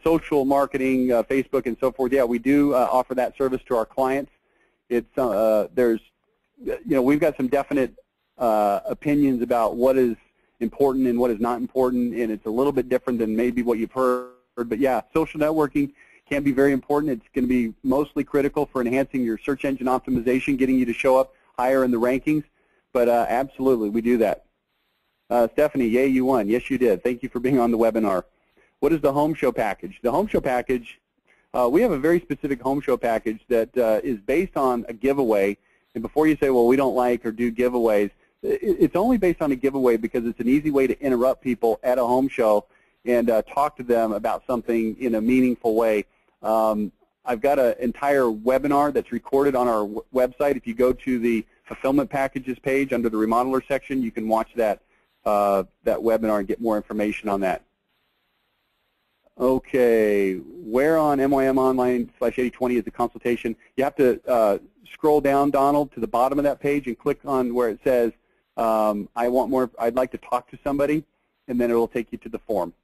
Social marketing, Facebook and so forth. Yeah, we do offer that service to our clients. It's we've got some definite opinions about what is important and what is not important, and it's a little bit different than maybe what you've heard. But yeah, social networking can be very important. It's going to be mostly critical for enhancing your search engine optimization, getting you to show up higher in the rankings. But absolutely, we do that. Stephanie, yay, you won. Yes, you did. Thank you for being on the webinar. What is the home show package? The home show package, we have a very specific home show package that is based on a giveaway. And before you say, well, we don't like or do giveaways, it's only based on a giveaway because it's an easy way to interrupt people at a home show and talk to them about something in a meaningful way. I've got an entire webinar that's recorded on our website. If you go to the fulfillment packages page under the remodeler section, you can watch that webinar and get more information on that. Okay, where on MYM Online/8020 is the consultation? You have to scroll down, Donald, to the bottom of that page and click on where it says, I want more, I'd like to talk to somebody, and then it will take you to the form.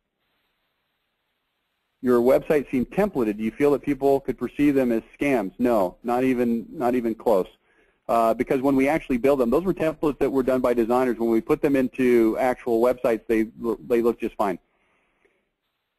Your website seemed templated. Do you feel that people could perceive them as scams? No, not even close. Because when we actually build them, those were templates that were done by designers. When we put them into actual websites, they look just fine.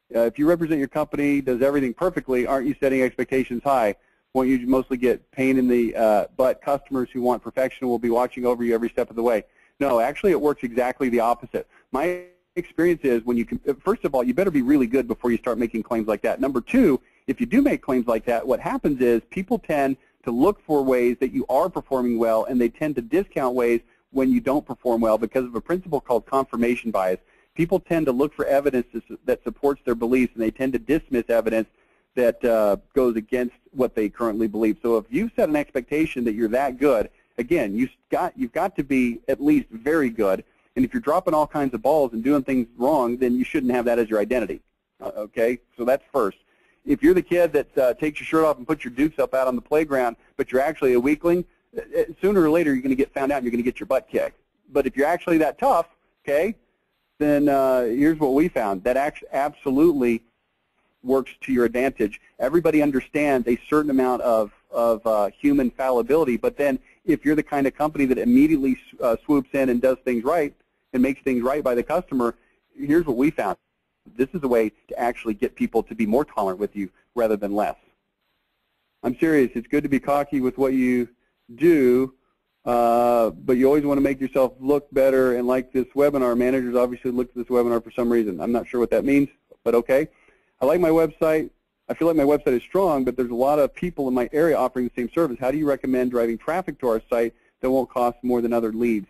If you represent your company, does everything perfectly, aren't you setting expectations high? Won't you mostly get pain in the butt customers who want perfection and will be watching over you every step of the way? No, actually it works exactly the opposite. My experience is when you can, first of all, you better be really good before you start making claims like that. Number two, if you do make claims like that, what happens is people tend to look for ways that you are performing well, and they tend to discount ways when you don't perform well because of a principle called confirmation bias. People tend to look for evidence that supports their beliefs, and they tend to dismiss evidence that goes against what they currently believe. So if you set an expectation that you're that good, again, you've got to be at least very good. And if you're dropping all kinds of balls and doing things wrong, then you shouldn't have that as your identity. Okay, so that's first. If you're the kid that takes your shirt off and puts your dukes up out on the playground, but you're actually a weakling, sooner or later you're going to get found out and you're going to get your butt kicked. But if you're actually that tough, okay, then here's what we found. That absolutely works to your advantage. Everybody understands a certain amount of human fallibility, but then if you're the kind of company that immediately swoops in and does things right and makes things right by the customer, here's what we found. This is a way to actually get people to be more tolerant with you rather than less. I'm serious. It's good to be cocky with what you do, but you always want to make yourself look better. And like this webinar, managers obviously look at this webinar for some reason. I'm not sure what that means, but okay. I like my website. I feel like my website is strong, but there's a lot of people in my area offering the same service. How do you recommend driving traffic to our site that won't cost more than other leads?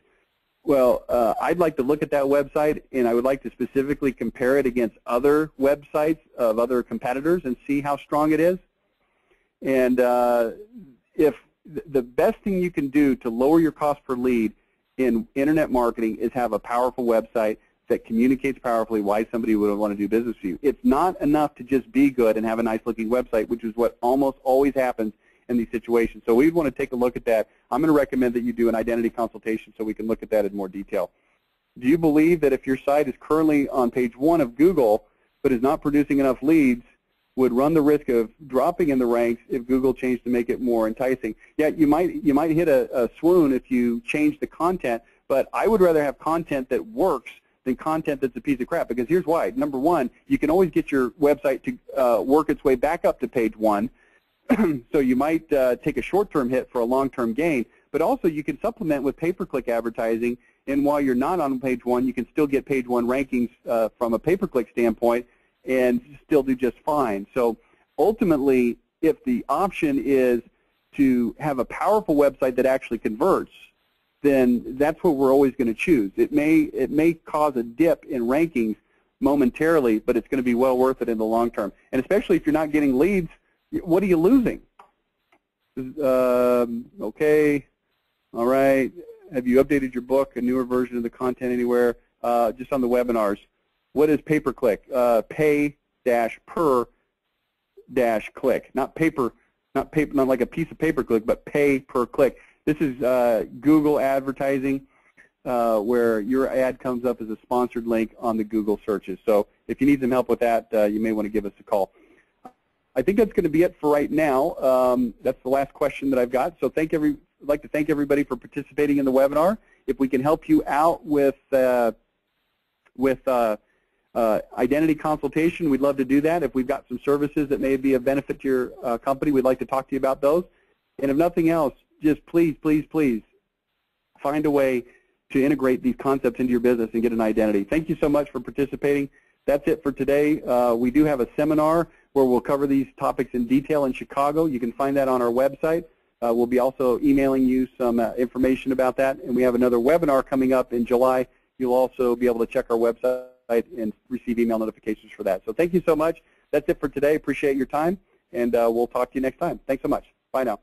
Well, I'd like to look at that website, and I would like to specifically compare it against other websites of other competitors and see how strong it is. And if the best thing you can do to lower your cost per lead in internet marketing is have a powerful website that communicates powerfully why somebody would want to do business with you. It's not enough to just be good and have a nice-looking website, which is what almost always happens in these situations. So we'd want to take a look at that. I'm going to recommend that you do an identity consultation so we can look at that in more detail. Do you believe that if your site is currently on page 1 of Google but is not producing enough leads, would run the risk of dropping in the ranks if Google changed to make it more enticing? Yeah, you might hit a swoon if you change the content, but I would rather have content that works than content that's a piece of crap, because here's why. Number one, you can always get your website to work its way back up to page 1. So you might take a short-term hit for a long-term gain, but also you can supplement with pay-per-click advertising, and while you're not on page 1, you can still get page 1 rankings from a pay-per-click standpoint and still do just fine. So ultimately, if the option is to have a powerful website that actually converts, then that's what we're always going to choose. It may cause a dip in rankings momentarily, but it's going to be well worth it in the long term. And especially if you're not getting leads, what are you losing? Okay, all right. Have you updated your book, a newer version of the content anywhere? Just on the webinars. What is pay-per-click? Pay-per-click, not paper, not like a piece of pay-per-click, but pay-per-click. This is Google advertising, where your ad comes up as a sponsored link on the Google searches. So if you need some help with that, you may want to give us a call. I think that's going to be it for right now. That's the last question that I've got. So I'd like to thank everybody for participating in the webinar. If we can help you out with identity consultation, we'd love to do that. If we've got some services that may be of benefit to your company, we'd like to talk to you about those. And if nothing else, just please, please, please find a way to integrate these concepts into your business and get an identity. Thank you so much for participating. That's it for today. We do have a seminar where we'll cover these topics in detail in Chicago. You can find that on our website. We'll be also emailing you some information about that. And we have another webinar coming up in July. You'll also be able to check our website and receive email notifications for that. So thank you so much. That's it for today. Appreciate your time, and we'll talk to you next time. Thanks so much. Bye now.